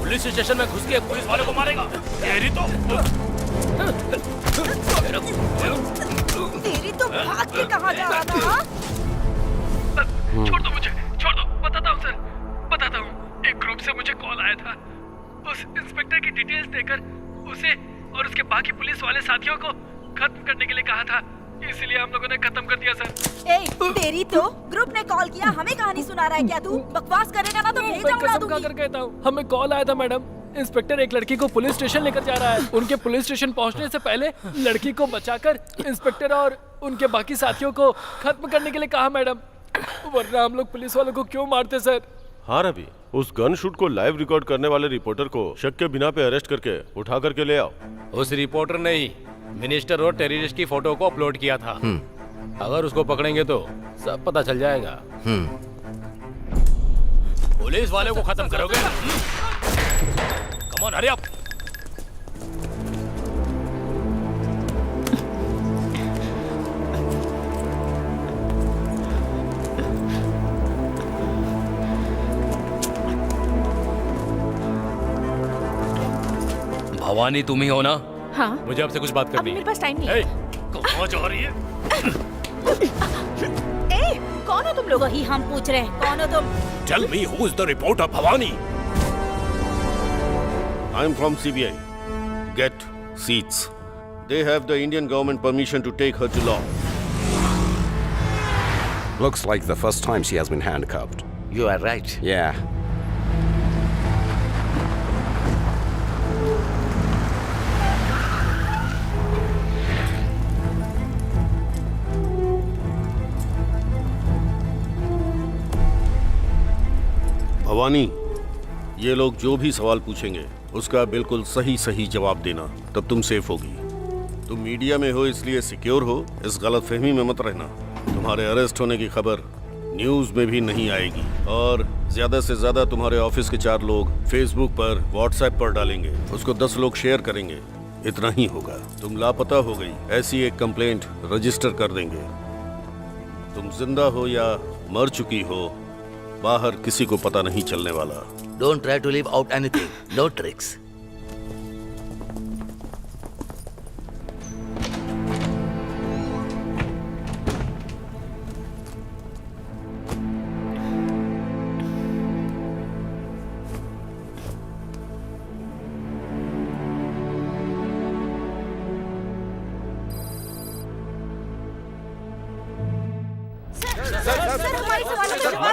Police station में घुस के पुलिस वाले को मारेगा। तेरी तो भाग के कहाँ जा रहा था? छोड़ दो मुझे, छोड़ दो। बताता हूँ सर, बताता हूँ। एक ग्रुप से मुझे कॉल आया था। उस इंस्पेक्टर की डिटेल्स देकर उसे और उसके बाकी पुलिस वाले साथियों को खत्म करने के लिए कहा था, इसलिए हम लोगों ने खत्म कर दिया सर। ए, तेरी तो ग्रुप ने कॉल किया, हमें कहानी सुना रहा है क्या तू? बकवास करेगा ना तो भेजा उड़ा दूंगी। कर कहता हूँ, हमें कॉल आया था मैडम, इंस्पेक्टर एक लड़की को पुलिस स्टेशन लेकर जा रहा है। उनके पुलिस स्टेशन पहुंचने से पहले लड़की को बचाकर इंस्पेक्टर और उनके बाकी साथियों को खत्म करने के लिए कहा मैडम, वरना हम लोग पुलिस वालों को क्यों मारते सर। हाँ रवि, उस गन शूट को लाइव रिकॉर्ड करने वाले रिपोर्टर को शक के बिना पे अरेस्ट करके उठा करके ले आओ। उस रिपोर्टर ने ही मिनिस्टर और टेररिस्ट की फोटो को अपलोड किया था। अगर उसको पकड़ेंगे तो सब पता चल जाएगा। पुलिस वाले को खत्म करोगे? Come on, hurry up. Bhavani तुम ही हो ना? हाँ। मुझे आपसे कुछ बात करनी है। मेरे पास टाइम नहीं है। कहाँ जा रही है? ए, कौन हो तुम लोग? वही हम पूछ रहे हैं, कौन हो तुम? Tell me who is the reporter, Bhavani? I'm from CBI. Get seats. They have the Indian government permission to take her to law. Looks like the first time she has been handcuffed. You are right. Yeah. Bhavani, ये लोग जो भी सवाल पूछेंगे उसका बिल्कुल सही सही जवाब देना, तब तुम सेफ होगी। तुम मीडिया में हो इसलिए सिक्योर हो, इस गलतफहमी में मत रहना। तुम्हारे अरेस्ट होने की खबर न्यूज में भी नहीं आएगी और ज्यादा से ज्यादा तुम्हारे ऑफिस के 4 लोग फेसबुक पर, व्हाट्सएप पर डालेंगे, उसको 10 लोग शेयर करेंगे, इतना ही होगा। तुम लापता हो गई ऐसी एक कंप्लेंट रजिस्टर कर देंगे। तुम जिंदा हो या मर चुकी हो, बाहर किसी को पता नहीं चलने वाला। Don't try to leave out anything. No tricks.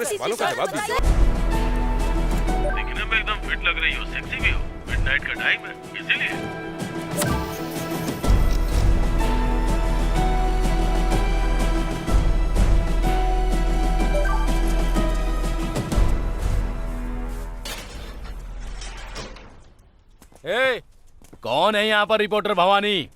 सवालों का जवाब दीजिए। दिखने में एकदम फिट लग रही हो, सेक्सी भी हो। मिडनाइट का टाइम है, इसीलिए। ए, कौन है यहाँ पर रिपोर्टर भवानी?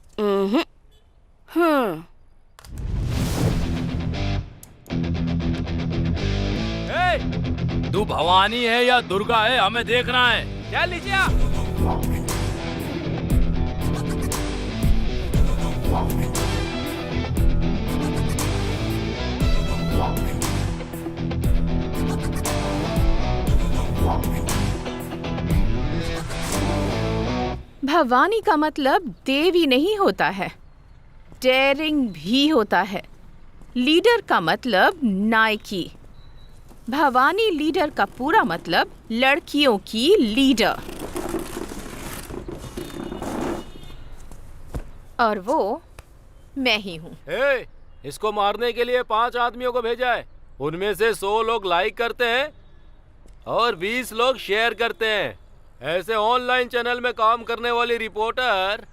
तू भवानी है या दुर्गा है, हमें देखना है। क्या लीजिए आप? भवानी का मतलब देवी नहीं होता है, डेयरिंग भी होता है। लीडर का मतलब नायकी। भवानी लीडर का पूरा मतलब लड़कियों की लीडर। और वो मैं ही हूँ। इसको मारने के लिए 5 आदमियों को भेजा है। उनमें से 100 लोग लाइक करते हैं और 20 लोग शेयर करते हैं। ऐसे ऑनलाइन चैनल में काम करने वाली रिपोर्टर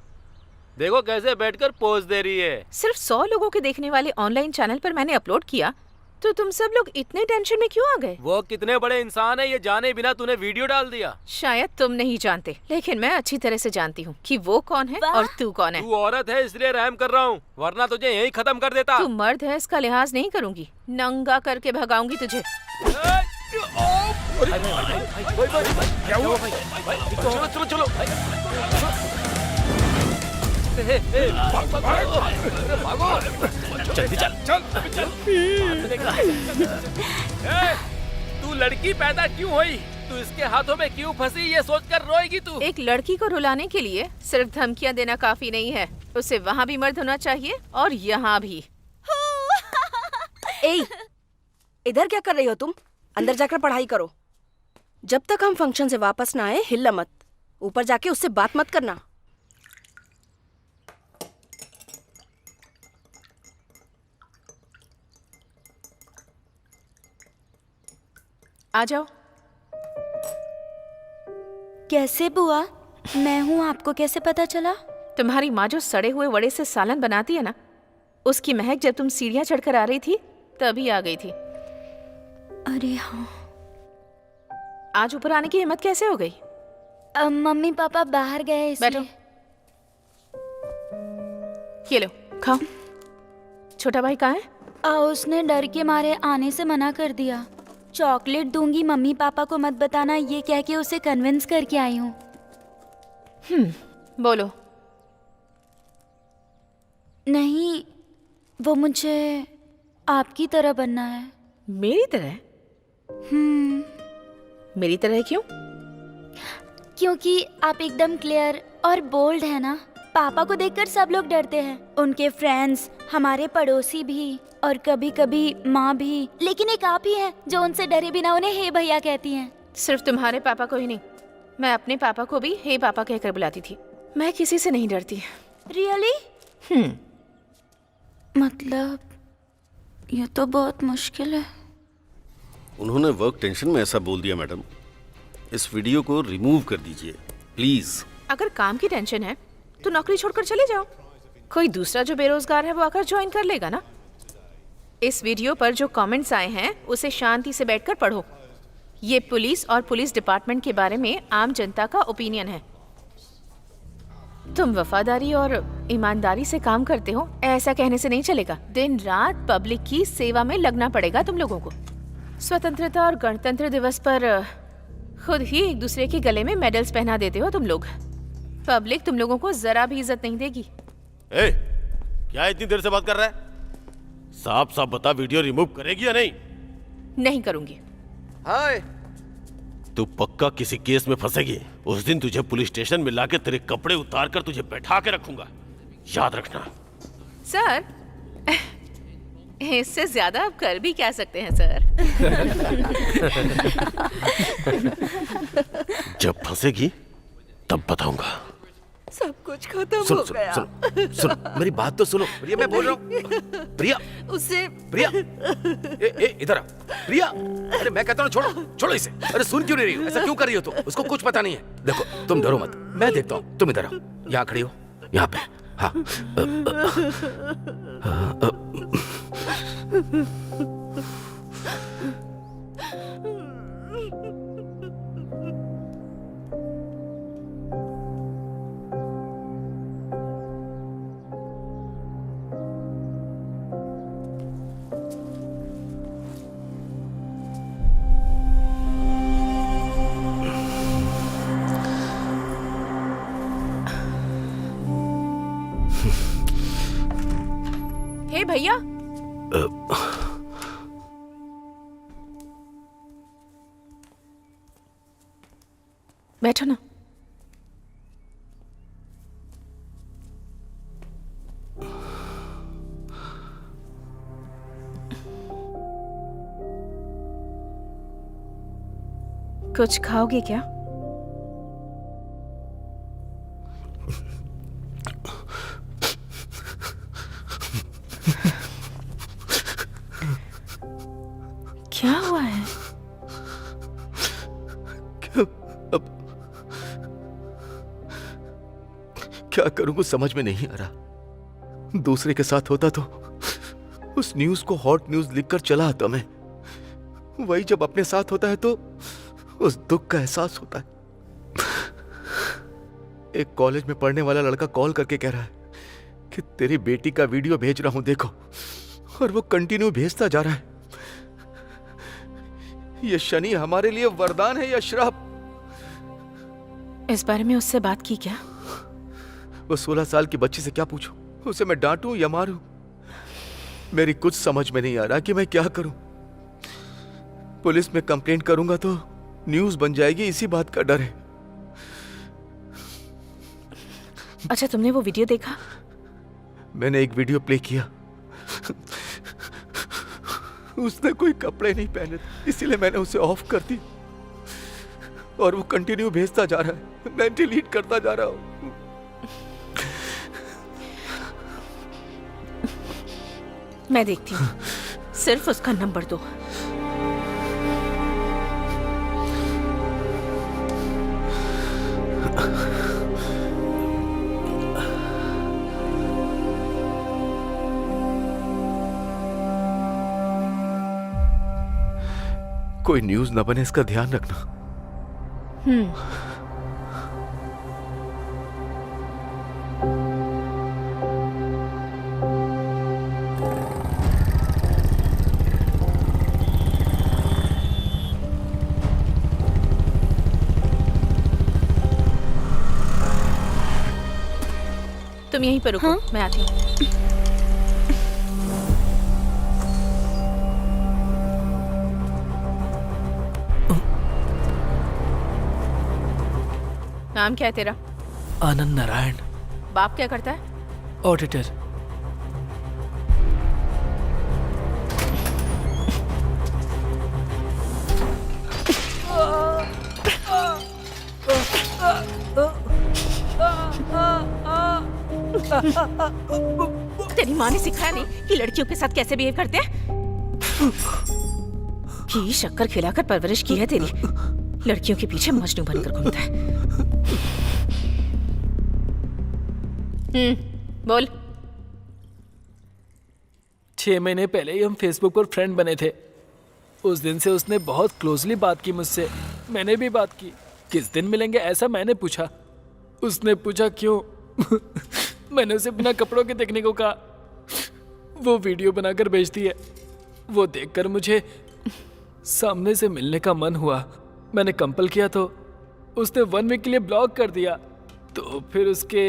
देखो कैसे बैठकर पोज दे रही है। सिर्फ 100 लोगों के देखने वाले ऑनलाइन चैनल पर मैंने अपलोड किया तो तुम सब लोग इतने टेंशन में क्यों आ गए? वो कितने बड़े इंसान है ये जाने बिना तूने वीडियो डाल दिया। शायद तुम नहीं जानते, लेकिन मैं अच्छी तरह से जानती हूँ कि वो कौन है और तू कौन है। तू औरत है इसलिए रहम कर रहा हूँ, वरना तुझे यहीं खत्म कर देता। तू मर्द है इसका लिहाज नहीं करूंगी, नंगा करके भगाऊंगी तुझे। चलो चलो जल्दी चल। तू लड़की पैदा क्यों हुई? तू इसके हाथों में क्यों फंसी ये सोचकर रोएगी तू? एक लड़की को रुलाने के लिए सिर्फ धमकियां देना काफी नहीं है, उसे वहाँ भी मर्द होना चाहिए और यहाँ भी। ए, इधर क्या कर रही हो तुम? अंदर जाकर पढ़ाई करो। जब तक हम फंक्शन से वापस ना आए हिलना मत। ऊपर जाके उससे बात मत करना। आ जाओ। कैसे बुआ? मैं हूँ, आपको कैसे पता चला? तुम्हारी माँ जो सड़े हुए वड़े से सालन बनाती है ना, उसकी महक जब तुम सीढ़ियाँ चढ़कर आ रही थी तभी आ गई थी। अरे हाँ। आज ऊपर आने की हिम्मत कैसे हो गई? मम्मी पापा बाहर गए इसलिए। बैठो, ये लो खाओ। छोटा भाई कहाँ है? उसने डर के मारे आने से मना कर दिया। चॉकलेट दूंगी, मम्मी पापा को मत बताना, ये कह के उसे कन्विंस करके आई हूँ। बोलो। नहीं, वो मुझे आपकी तरह बनना है। मेरी तरह? मेरी तरह क्यों? क्योंकि आप एकदम क्लियर और बोल्ड है ना। पापा को देखकर सब लोग डरते हैं, उनके फ्रेंड्स, हमारे पड़ोसी भी और कभी कभी माँ भी, लेकिन एक आप ही हैं जो उनसे डरे बिना उन्हें हे भैया कहती हैं। सिर्फ तुम्हारे पापा को ही नहीं, मैं अपने पापा को भी हे पापा कहकर बुलाती थी। मैं किसी से नहीं डरती। रियली? मतलब ये तो बहुत मुश्किल है। उन्होंने वर्क टेंशन में ऐसा बोल दिया मैडम। इस वीडियो को रिमूव कर दीजिए प्लीज। अगर काम की टेंशन है तो नौकरी छोड़कर चले जाओ। कोई दूसरा जो बेरोजगार है वो आकर ज्वाइन कर लेगा ना। इस वीडियो पर जो कमेंट्स आए हैं उसे शांति से बैठकर पढ़ो। ये पुलिस और पुलिस डिपार्टमेंट के बारे में आम जनता का ओपिनियन है। तुम वफादारी और ईमानदारी से काम करते हो, ऐसा कहने से नहीं चलेगा। दिन रात पब्लिक की सेवा में लगना पड़ेगा तुम लोगों को। स्वतंत्रता और गणतंत्र दिवस पर खुद ही एक दूसरे के गले में मेडल्स पहना देते हो तुम लोग। पब्लिक तुम लोगों को जरा भी इज्जत नहीं देगी। ए, क्या इतनी देर से बात कर रहा है? साफ साफ बता, वीडियो रिमूव करेगी या नहीं? नहीं करूंगी। हाय, तू पक्का किसी केस में फंसेगी। उस दिन तुझे पुलिस स्टेशन में लाके तेरे कपड़े उतार कर तुझे बैठा के रखूंगा, याद रखना। सर, इससे ज्यादा आप कर भी क्या सकते हैं सर? जब फंसेगी तब बताऊंगा। सब कुछ खत्म सुनो हो सुनो गया। सुनो मेरी बात तो सुनो। प्रिया, मैं बोल रहा हूँ। प्रिया, उससे प्रिया, इधर आ। प्रिया, अरे मैं कहता हूँ छोड़ो इसे। अरे सुन क्यों नहीं रही हो? ऐसा क्यों कर रही हो तुम? उसको कुछ पता नहीं है। देखो तुम डरो मत, मैं देखता हूँ। तुम इधर आओ, यहाँ खड़ी हो, यहाँ पे। हाँ, हे भैया, बैठो ना। कुछ खाओगे क्या? क्या हुआ है? क्या करूं कुछ समझ में नहीं आ रहा। दूसरे के साथ होता तो उस न्यूज को हॉट न्यूज लिखकर चला आता मैं। वही जब अपने साथ होता है तो उस दुख का एहसास होता है। एक कॉलेज में पढ़ने वाला लड़का कॉल करके कह रहा है कि तेरी बेटी का वीडियो भेज रहा हूं देखो, और वो कंटिन्यू भेजता जा रहा है। ये शनि हमारे लिए वरदान है या श्राप? इस बारे में उससे बात की क्या? वो 16 साल की बच्ची से क्या पूछूं? उसे मैं डांटूं या मारूं? मेरी कुछ समझ में नहीं आ रहा कि मैं क्या करूं। पुलिस में कंप्लेंट करूंगा तो न्यूज बन जाएगी, इसी बात का डर है। अच्छा, तुमने वो वीडियो देखा? मैंने एक वीडियो प्ले किया। उसने कोई कपड़े नहीं पहने थे, इसीलिए मैंने उसे ऑफ कर दी, और वो कंटिन्यू भेजता जा रहा है। मैं डिलीट करता जा रहा हूं। मैं देखती हूँ, सिर्फ उसका नंबर दो। कोई न्यूज न बने, इसका ध्यान रखना। तुम यहीं पर रुको, मैं आती हूँ। नाम क्या है तेरा? आनंद नारायण। बाप क्या करता है? ऑडिटर। तेरी माँ ने सिखाया नहीं कि लड़कियों के साथ कैसे बिहेव करते हैं? घी शक्कर खिलाकर परवरिश की है तेरी। लड़कियों के पीछे मजनू बनकर घूमता है। बोल। 6 महीने पहले ही हम फेसबुक पर फ्रेंड बने थे। उस दिन से उसने बहुत क्लोजली बात की मुझसे। मैंने भी बात की। किस दिन मिलेंगे ऐसा मैंने पूछा। उसने पूछा क्यों? मैंने उसे बिना कपड़ों के देखने को कहा। वो वीडियो बनाकर भेजती है। वो देखकर मुझे सामने से मिलने का मन हुआ। मैंने कंपल किया तो उसने 1 वीक के लिए ब्लॉक कर दिया। तो फिर उसके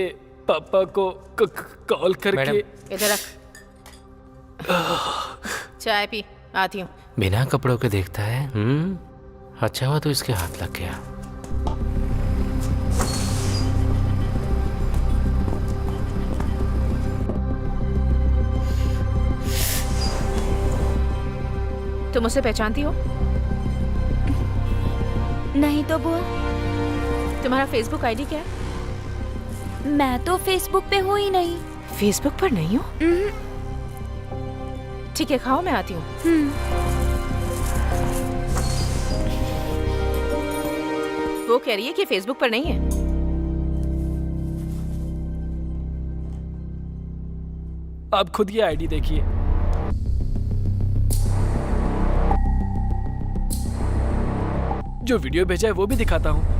पापा को कॉल करके। इधर रख। चाय पी, आती हूँ। बिना कपड़ों के देखता है। अच्छा हुआ तो इसके हाथ लग गया। तुम उसे पहचानती हो? नहीं तो बुआ। तुम्हारा फेसबुक आईडी क्या है? मैं तो फेसबुक पे हूँ ही नहीं। फेसबुक पर नहीं हो? ठीक है, खाओ, मैं आती हूँ। वो कह रही है कि फेसबुक पर नहीं है। आप खुद ये आईडी देखिए। जो वीडियो भेजा है वो भी दिखाता हूँ।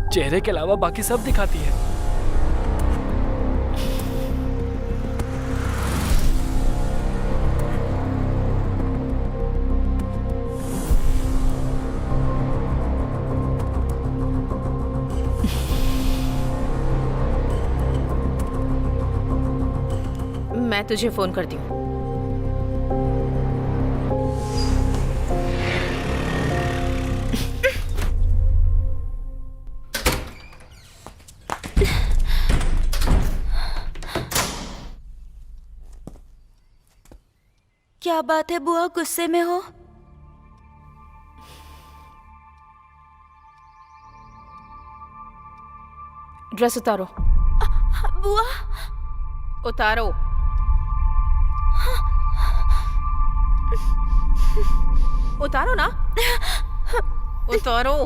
चेहरे के अलावा बाकी सब दिखाती है। मैं तुझे फोन करती हूँ। क्या बात है बुआ, गुस्से में हो? ड्रेस उतारो। बुआ उतारो। उतारो ना, उतारो।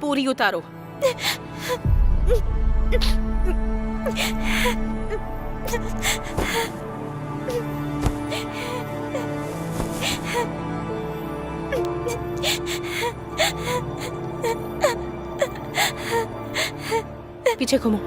पूरी उतारो। पीछे घूमो।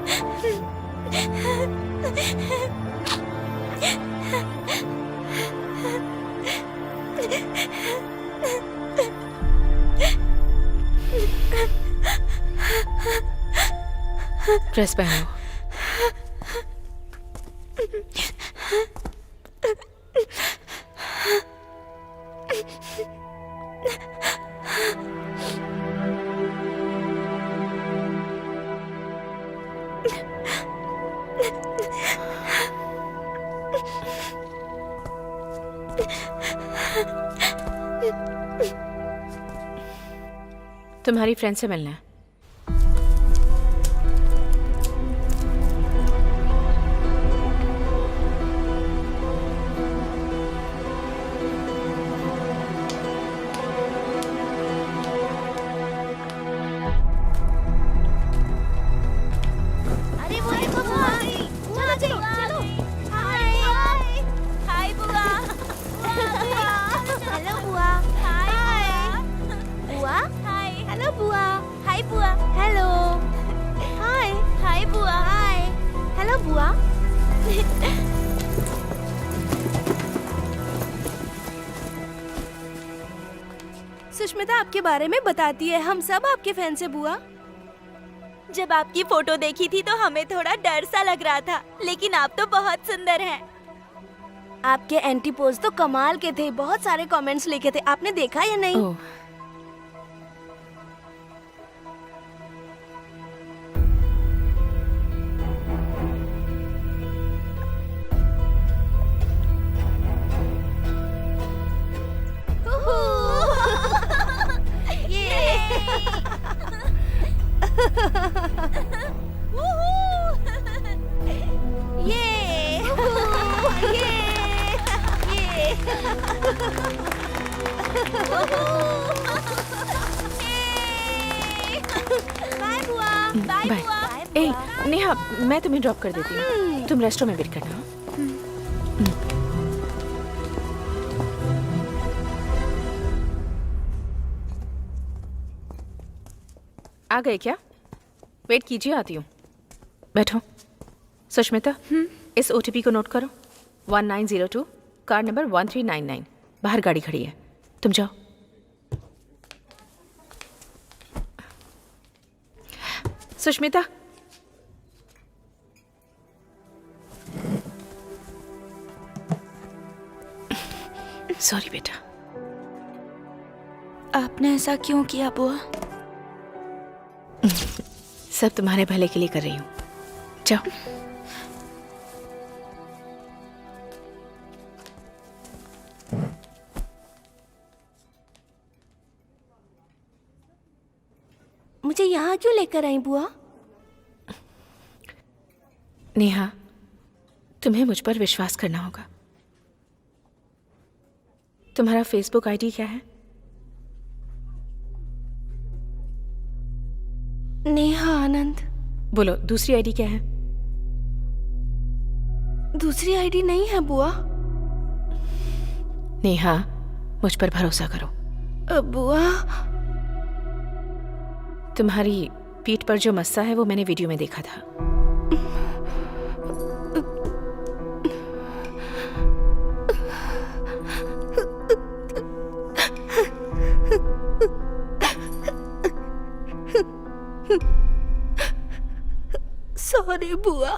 ड्रेस पहनो। तुम्हारी फ्रेंड से मिलना है। अरे वो देखो बुआ, चलो चलो चलो। हाय हाय बुआ। हेलो बुआ। हाय बुआ। हाय हेलो बुआ। हाय बुआ। हेलो हाय हाय बुआ। हाय हेलो बुआ। सुष्मिता आपके बारे में बताती है, हम सब आपके फैन से बुआ। जब आपकी फोटो देखी थी तो हमें थोड़ा डर सा लग रहा था, लेकिन आप तो बहुत सुंदर हैं। आपके एंटी पोज तो कमाल के थे, बहुत सारे कमेंट्स लिखे थे, आपने देखा या नहीं? ओह, बाय बुआ। Bye bye. बुआ। ए नेहा, मैं तुम्हें ड्रॉप कर देती हूँ, तुम रेस्टोरेंट में वेट करना। आ गए क्या? वेट कीजिए, आती हूँ। बैठो। सुष्मिता, इस ओटीपी को नोट करो। 1902, कार नंबर 1399। बाहर गाड़ी खड़ी है, तुम जाओ। सुष्मिता, सॉरी बेटा। आपने ऐसा क्यों किया बुआ? सब तुम्हारे भले के लिए कर रही हूँ, जाओ। मुझे यहाँ क्यों लेकर आई बुआ? नेहा, तुम्हें मुझ पर विश्वास करना होगा। तुम्हारा फेसबुक आईडी क्या है? नेहा आनंद। बोलो, दूसरी आईडी क्या है? दूसरी आईडी नहीं है बुआ। नेहा, मुझ पर भरोसा करो। बुआ, तुम्हारी पीठ पर जो मस्सा है वो मैंने वीडियो में देखा था। सॉरी बुआ।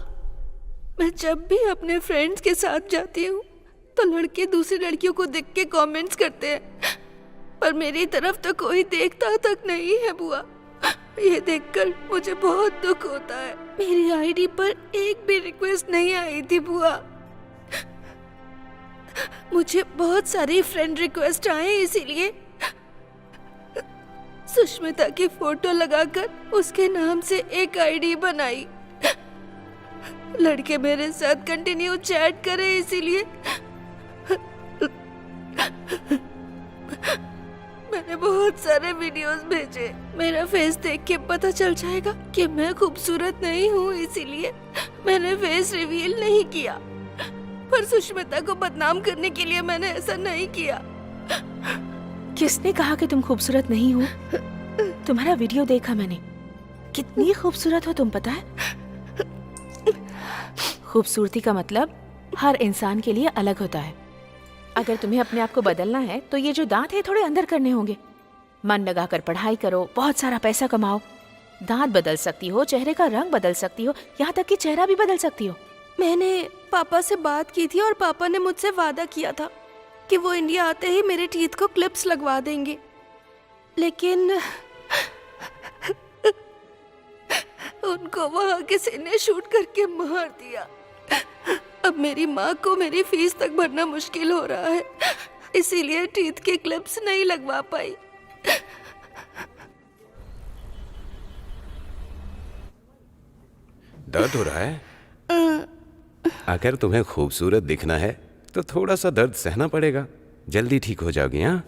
मैं जब भी अपने फ्रेंड्स के साथ जाती हूँ तो लड़के दूसरी लड़कियों को देख के कमेंट्स करते हैं पर मेरी तरफ तो कोई देखता तक नहीं है बुआ। ये देखकर मुझे बहुत दुख होता है। मेरी आईडी पर एक भी रिक्वेस्ट नहीं आई थी बुआ। मुझे बहुत सारी फ्रेंड रिक्वेस्ट आए, इसीलिए सुष्मिता की फोटो लगाकर उसके नाम से एक आईडी बनाई। लड़के मेरे साथ कंटिन्यू चैट करे, इसीलिए मैंने बहुत सारे वीडियोस भेजे। मेरा फेस देख के पता चल जाएगा कि मैं खूबसूरत नहीं हूँ, इसीलिए मैंने फेस रिवील नहीं किया। पर सुष्मिता को बदनाम करने के लिए मैंने ऐसा नहीं किया। किसने कहा कि तुम खूबसूरत नहीं हो? तुम्हारा वीडियो देखा मैंने। कितनी खूबसूरत हो तुम, पता है? खूबसूरती का मतलब हर इंसान के लिए अलग होता है। अगर तुम्हें अपने आप को बदलना है तो ये जो दांत है थोड़े अंदर करने होंगे। मन लगाकर पढ़ाई करो, बहुत सारा पैसा कमाओ। दांत बदल सकती हो, चेहरे का रंग बदल सकती हो, यहाँ तक कि चेहरा भी बदल सकती हो। मैंने पापा से बात की थी और पापा ने मुझसे वादा किया था कि वो इंडिया आते ही मेरे टीथ को क्लिप्स लगवा देंगे, लेकिन उनको वहाँ किसी ने शूट करके मार दिया। अब मेरी माँ को मेरी फीस तक भरना मुश्किल हो रहा है, इसीलिए टीथ के क्लिप्स नहीं लगवा पाई। दर्द हो रहा है? अगर तुम्हें खूबसूरत दिखना है तो थोड़ा सा दर्द सहना पड़ेगा। जल्दी ठीक हो जाओगी। हाँ,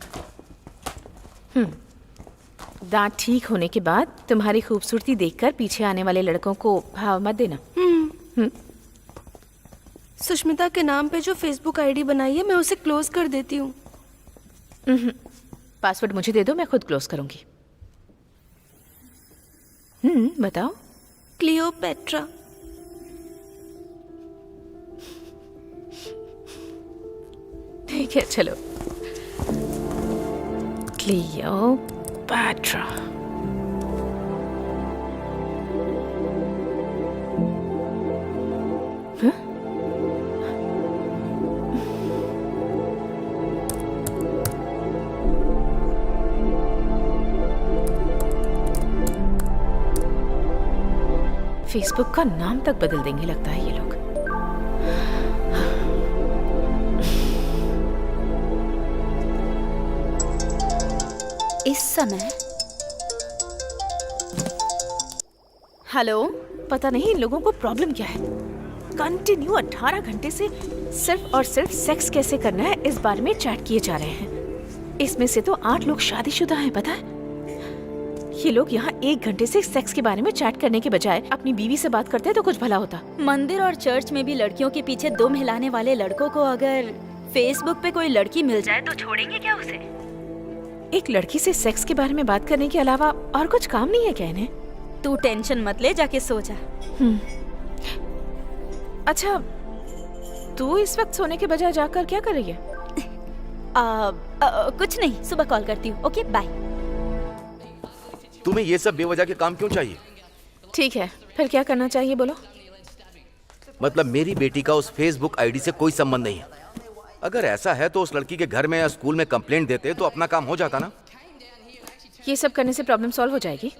दांत ठीक होने के बाद तुम्हारी खूबसूरती देखकर पीछे आने वाले लड़कों को भाव मत देना। सुष्मिता के नाम पे जो फेसबुक आईडी बनाई है, मैं उसे क्लोज कर देती हूँ। पासवर्ड मुझे दे दो, मैं खुद क्लोज करूंगी। बताओ। क्लियोपेट्रा। ठीक है, चलो। क्लियोपेट्रा। फेसबुक का नाम तक बदल देंगे लगता है ये लोग। इस समय हेलो, पता नहीं इन लोगों को प्रॉब्लम क्या है। कंटिन्यू 18 घंटे से सिर्फ और सिर्फ सेक्स कैसे करना है इस बारे में चैट किए जा रहे हैं। इसमें से तो 8 लोग शादीशुदा हैं, पता है? ये लोग यहाँ 1 घंटे से सेक्स के बारे में चैट करने के बजाय अपनी बीवी से बात करते तो कुछ भला होता। मंदिर और चर्च में भी लड़कियों के पीछे दुम हिलाने वाले लड़कों को अगर फेसबुक पे कोई लड़की मिल जाए तो छोड़ेंगे क्या उसे? एक लड़की से सेक्स के बारे में बात करने के अलावा और कुछ काम नहीं है क्या इन्हें? तू टेंशन मत ले, जाके सो जा। अच्छा, तू इस वक्त सोने के बजाय जाकर क्या कर रही है? कुछ नहीं, सुबह कॉल करती हूँ। Okay, bye. तुम्हें ये सब बेवजह के काम क्यों चाहिए? ठीक है, फिर क्या करना चाहिए बोलो? मतलब मेरी बेटी का उस फेसबुक आईडी से कोई संबंध नहीं है। अगर ऐसा है तो उस लड़की के घर में या स्कूल में कंप्लेंट देते तो अपना काम हो जाता ना। ये सब करने से प्रॉब्लम सॉल्व हो जाएगी?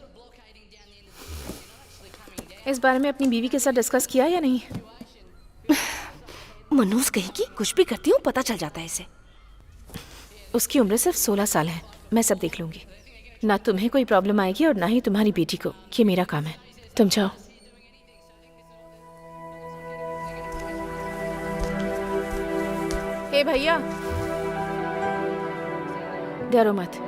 इस बारे में अपनी बीवी के साथ डिस्कस किया या नहीं? मनोज कहेगी कुछ भी करती हूँ पता चल जाता है इसे। उसकी उम्र सिर्फ 16 साल है। मैं सब देख लूंगी। ना तुम्हें कोई प्रॉब्लम आएगी और ना ही तुम्हारी बेटी को। ये मेरा काम है, तुम जाओ। ए भैया, डरो मत।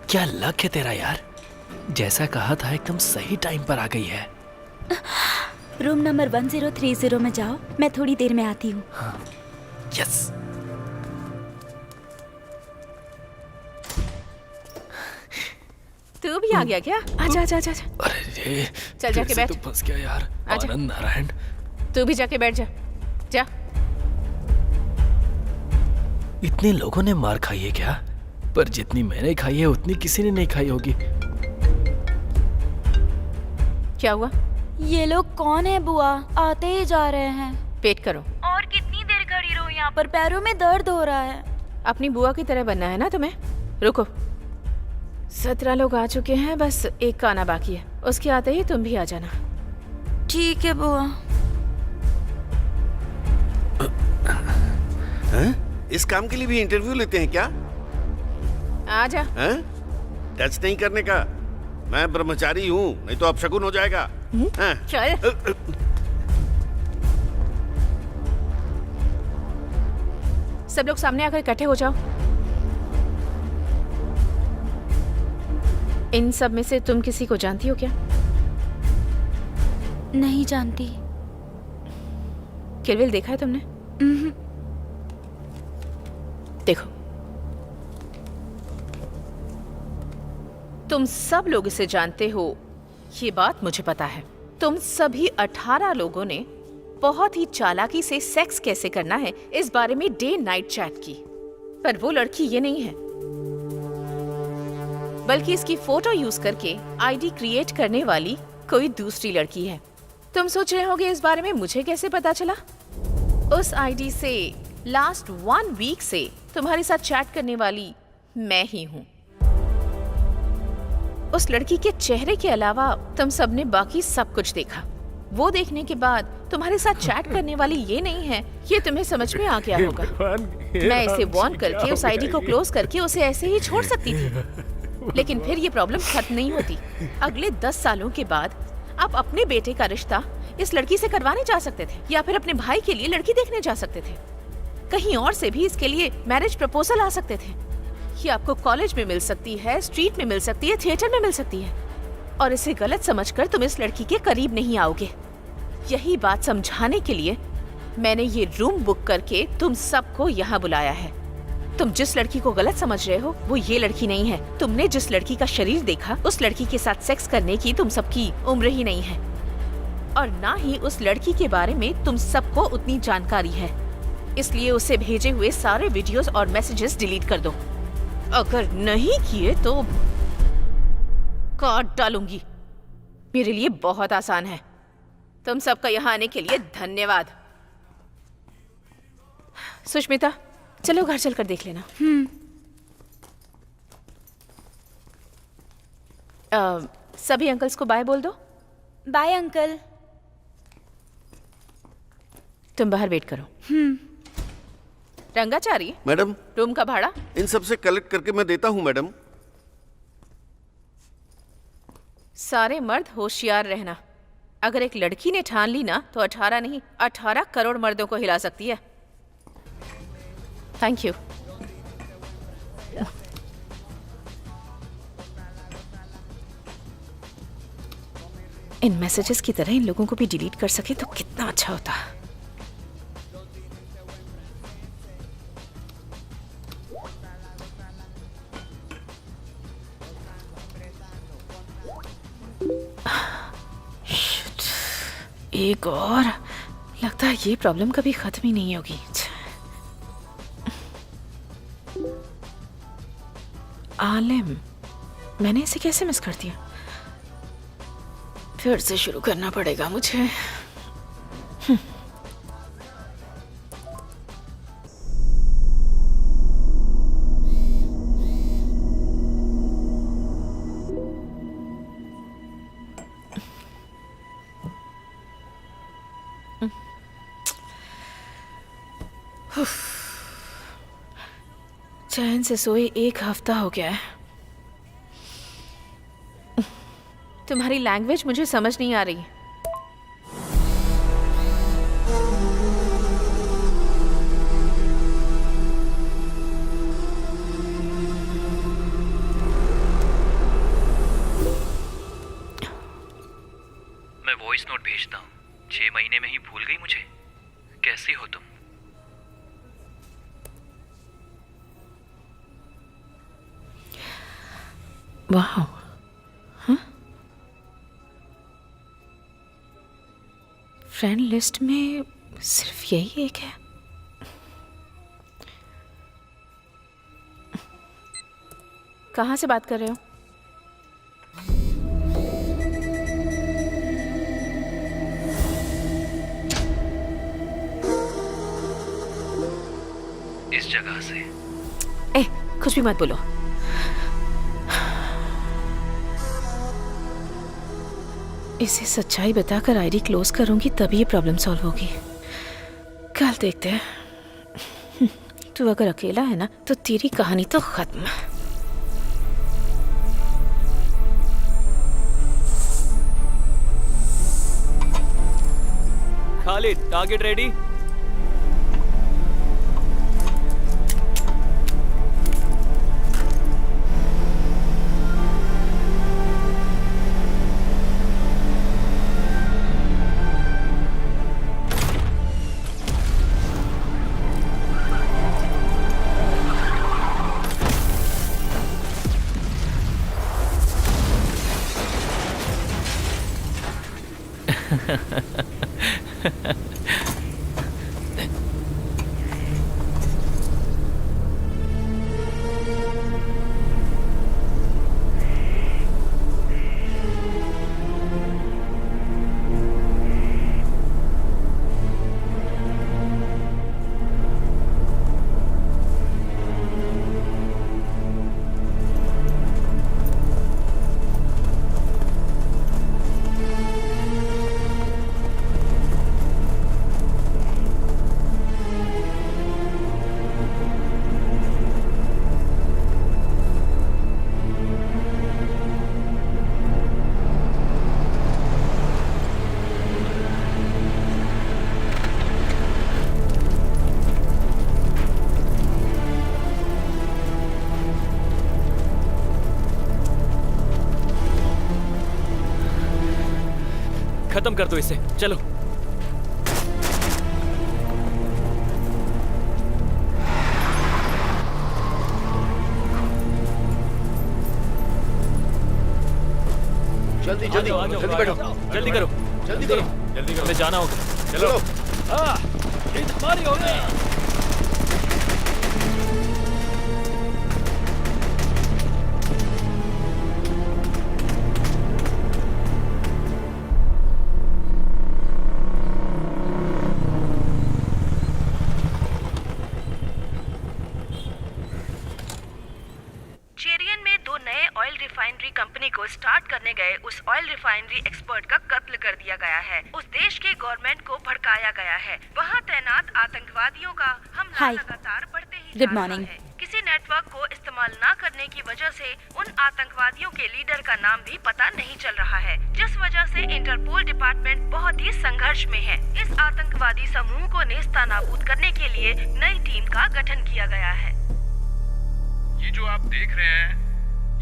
क्या लक है तेरा यार, जैसा कहा था एकदम सही टाइम पर आ गई है। रूम नंबर 1030 में जाओ, मैं थोड़ी देर में आती हूँ। यस। तू भी आ गया क्या? आजा आजा आजा आजा। अरे रे, चल जाके फिर से बैठ। तो फंस गया यार। आजा। आनंद नारायण। तू भी जाके बैठ जा। जा। इतने लोगों ने मार खाई है क्या? पर जितनी मैंने खाई है उतनी किसी ने नहीं खाई होगी। क्या हुआ? ये लोग कौन है बुआ? आते ही जा रहे हैं। वेट करो। और कितनी देर खड़ी रहूं यहाँ पर? पैरों में दर्द हो रहा है। अपनी बुआ की तरह बनना है ना तुम्हें। रुको, 17 लोग आ चुके हैं, बस एक का आना बाकी है। उसके आते ही तुम भी आ जाना। ठीक है बुआ। इस काम के लिए भी इंटरव्यू लेते हैं क्या? आजा। टच नहीं करने का। मैं ब्रह्मचारी हूँ, नहीं तो अपशकुन हो जाएगा। हाँ? चल। सब लोग सामने आकर इकट्ठे हो जाओ। इन सब में से तुम किसी को जानती हो क्या? नहीं जानती। किल बिल देखा है तुमने? देखो, तुम सब लोग इसे जानते हो, ये बात मुझे पता है। तुम सभी 18 लोगों ने बहुत ही चालाकी से सेक्स कैसे करना है इस बारे में डे नाइट चैट की, पर वो लड़की ये नहीं है, बल्कि इसकी फोटो यूज करके आईडी क्रिएट करने वाली कोई दूसरी लड़की है। तुम सोच रहे होगे इस बारे में मुझे कैसे पता चला? उस आईडी से लास्ट 1 वीक से तुम्हारे साथ चैट करने वाली मैं ही हूँ। उस लड़की के चेहरे के अलावा तुम सबने बाकी सब कुछ देखा। वो देखने के बाद तुम्हारे साथ चैट करने वाली ये नहीं है, ये तुम्हें समझ में आ गया होगा। मैं इसे वॉर्न करके उस आईडी को क्लोज करके उसे ऐसे ही छोड़ सकती थी, लेकिन फिर ये प्रॉब्लम खत्म नहीं होती। अगले 10 सालों के बाद आप अपने बेटे का रिश्ता इस लड़की से करवाने जा सकते थे, या फिर अपने भाई के लिए लड़की देखने जा सकते थे। कहीं और से भी इसके लिए मैरिज प्रपोजल आ सकते थे। ये आपको कॉलेज में मिल सकती है, स्ट्रीट में मिल सकती है, थिएटर में मिल सकती है, और इसे गलत समझकर तुम इस लड़की के करीब नहीं आओगे। यही बात समझाने के लिए मैंने ये रूम बुक करके तुम सबको यहाँ बुलाया है। तुम जिस लड़की को गलत समझ रहे हो वो ये लड़की नहीं है। तुमने जिस लड़की का शरीर देखा उस लड़की के साथ सेक्स करने की तुम सबकी उम्र ही नहीं है, और ना ही उस लड़की के बारे में तुम सबको उतनी जानकारी है। इसलिए उसे भेजे हुए सारे वीडियोस और मैसेजेस डिलीट कर दो। अगर नहीं किए तो काट डालूंगी। मेरे लिए बहुत आसान है। तुम सबका यहाँ आने के लिए धन्यवाद। सुष्मिता, चलो घर चलकर देख लेना। सभी अंकल्स को बाय बोल दो। Bye uncle. तुम बाहर वेट करो। रंगाचारी, मैडम, रूम का भाड़ा इन सब से कलेक्ट करके मैं देता हूँ मैडम। सारे मर्द होशियार रहना। अगर एक लड़की ने ठान ली ना तो 18 नहीं 18 करोड़ मर्दों को हिला सकती है। Thank you. इन मैसेजेस की तरह इन लोगों को भी डिलीट कर सके तो कितना अच्छा होता। एक और, लगता है ये प्रॉब्लम कभी खत्म ही नहीं होगी। आलिम, मैंने इसे कैसे मिस कर दिया? फिर से शुरू करना पड़ेगा मुझे। चैन से सोए 1 हफ्ता हो गया है। तुम्हारी लैंग्वेज मुझे समझ नहीं आ रही। मैं वॉइस नोट भेजता हूँ। 6 महीने में ही भूल गई मुझे? कैसी हो तुम? वाह, हाँ? फ्रेंड लिस्ट में सिर्फ यही एक है। कहाँ से बात कर रहे हो? इस जगह से। ए, कुछ भी मत बोलो। इसे सच्चाई बताकर आईडी क्लोज करूंगी तभी ये प्रॉब्लम सॉल्व होगी। कल देखते हैं। तू अगर अकेला है ना तो तेरी कहानी तो खत्म। Khalid, target ready? खत्म कर दो इसे, चलो। जल्दी जल्दी जल्दी बैठो, जल्दी करो, जल्दी करो, जल्दी करो, हमें जाना होगा। चलो। ये हमारी हो गई। चेरियन में 2 नए ऑयल रिफाइनरी कंपनी को स्टार्ट करने गए उस ऑयल रिफाइनरी एक्सपर्ट का कत्ल कर दिया गया है। उस देश के गवर्नमेंट को भड़काया गया है। वहाँ तैनात आतंकवादियों का हमला हाय। लगातार बढ़ते ही गुड जा रहा मॉर्निंग। है। किसी नेटवर्क को इस्तेमाल न करने की वजह से उन आतंकवादियों के लीडर का नाम भी पता नहीं चल रहा है, जिस वजह से इंटरपोल डिपार्टमेंट बहुत ही संघर्ष में है। इस आतंकवादी समूह को नेस्तनाबूद करने के लिए नई टीम का गठन किया गया है। ये जो आप देख रहे हैं,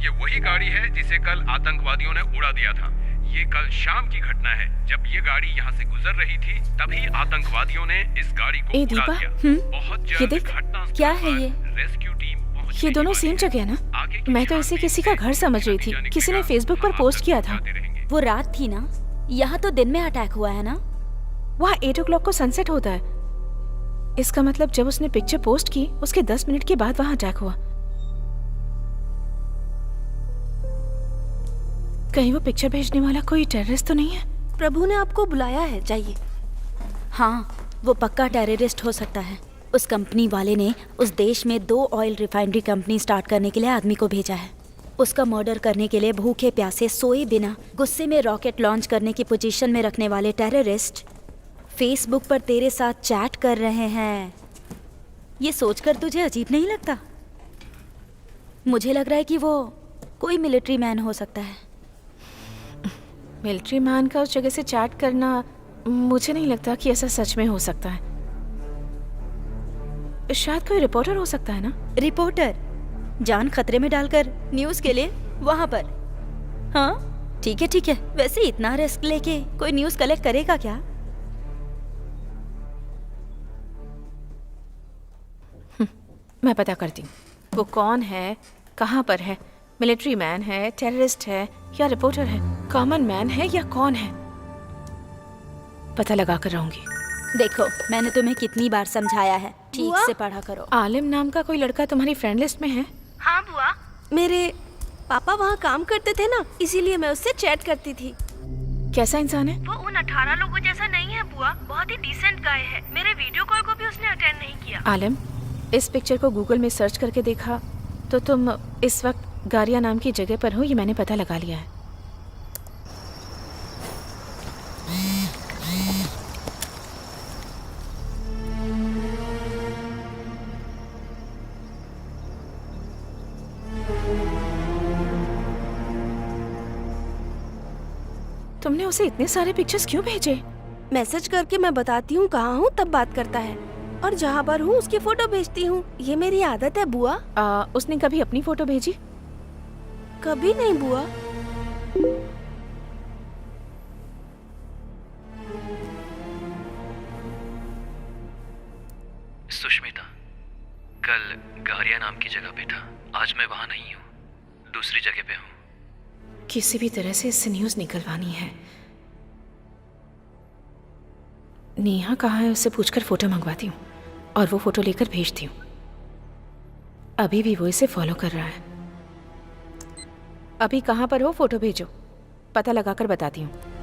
ये वही गाड़ी है जिसे कल आतंकवादियों ने उड़ा दिया था। ये कल शाम की घटना है। जब ये गाड़ी यहाँ से गुजर रही थी, तभी आतंकवादियों ने इस गाड़ी को उड़ा दीपा, दिया। बहुत ये जल्द देख, घटनास्थल क्या है पर ये? रेस्क्यू टीम पहुंचने ये दोनों की सेम बात है। जगह है ना? आगे की मैं तो इसे छानबीन किसी का में घर समझ रही थी। जाने किसी ने के फेसबुक पर बाद पोस्ट आप किया तक था। जाते रहेंगे। वो रात थी ना, यहाँ तो दिन में अटैक हुआ है ना। वहाँ 8 o'clock को सनसेट होता है। इसका मतलब जब उसने पिक्चर पोस्ट की उसके 10 मिनट के बाद वहाँ अटैक हुआ। कहीं वो पिक्चर भेजने वाला कोई टेररिस्ट तो नहीं है? प्रभु ने आपको बुलाया है, जाइए। हाँ, वो पक्का टेररिस्ट हो सकता है। उस कंपनी वाले ने उस देश में 2 ऑयल रिफाइनरी कंपनी स्टार्ट करने के लिए आदमी को भेजा है। उसका मर्डर करने के लिए भूखे प्यासे सोए बिना गुस्से में रॉकेट लॉन्च करने की पोजीशन में रखने वाले टेररिस्ट फेसबुक पर तेरे साथ चैट कर रहे हैं। ये सोचकर तुझे अजीब नहीं लगता? मुझे लग रहा है कि वो कोई मिलिट्री मैन हो सकता है। मिलिट्री मैन का उस जगह से चैट करना, मुझे नहीं लगता कि ऐसा सच में हो सकता है। शायद कोई रिपोर्टर हो सकता है ना? रिपोर्टर जान खतरे में डालकर न्यूज़ के लिए वहाँ पर। हाँ ठीक है। वैसे इतना रिस्क लेके कोई न्यूज़ कलेक्ट करेगा क्या? मैं पता करती हूँ वो कौन है, कहाँ पर है, मिलिट्री मैन है, टेररिस्ट है या रिपोर्टर है, कॉमन मैन है या कौन है, पता लगा कर रहूंगी। देखो, मैंने तुम्हें कितनी बार समझाया है, ठीक बुआ? से पढ़ा करो। आलिम नाम का कोई लड़का तुम्हारी फ्रेंड लिस्ट में है? हाँ बुआ, मेरे पापा वहाँ काम करते थे ना, इसीलिए मैं उससे चैट करती थी। कैसा इंसान है? वो उन 18 लोगों जैसा नहीं है बुआ, बहुत ही डिसेंट गाय है। मेरे वीडियो कॉल को भी उसने अटेंड नहीं किया। आलिम, इस पिक्चर को गूगल में सर्च करके देखा तो तुम इस वक्त गारिया नाम की जगह पर हो, ये मैंने पता लगा लिया है। तुमने उसे इतने सारे पिक्चर्स क्यों भेजे? मैसेज करके मैं बताती हूँ कहाँ हूँ, तब बात करता है, और जहाँ पर हूँ उसकी फोटो भेजती हूँ। ये मेरी आदत है बुआ। उसने कभी अपनी फोटो भेजी? कभी नहीं बुआ। सुष्मिता, कल गारिया नाम की जगह पे था, आज मैं वहाँ नहीं हूँ, दूसरी जगह पे हूँ। किसी भी तरह से इससे न्यूज़ निकलवानी है। नेहा कहाँ है उससे पूछकर फोटो मंगवाती हूँ और वो फोटो लेकर भेजती हूँ। अभी भी वो इसे फॉलो कर रहा है। अभी कहाँ पर हो, फोटो भेजो, पता लगाकर बताती हूँ।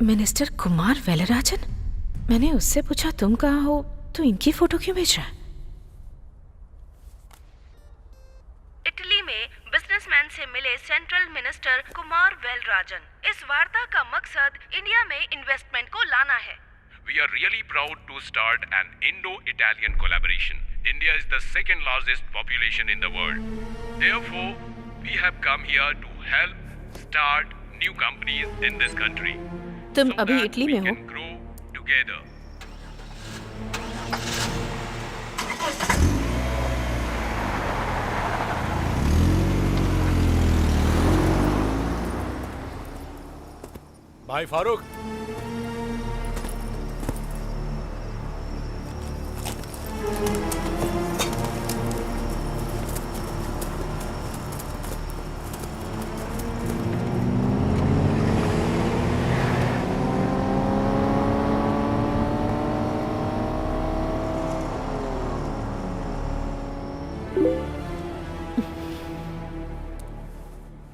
मिनिस्टर कुमार वेलराजन? मैंने उससे पूछा तुम कहाँ हो तो इनकी फोटो क्यों भेज रहा है? इटली में बिजनेसमैन से मिले सेंट्रल मिनिस्टर कुमार वेलराजन। इस वार्ता का मकसद इंडिया में इन्वेस्टमेंट को लाना है। We are really proud to start an Indo-Italian collaboration. India is the second largest population in the world. Therefore, we have come here to help start new companies in this country. तुम so अभी that Italy we में हो? can grow together. भाई फारूक,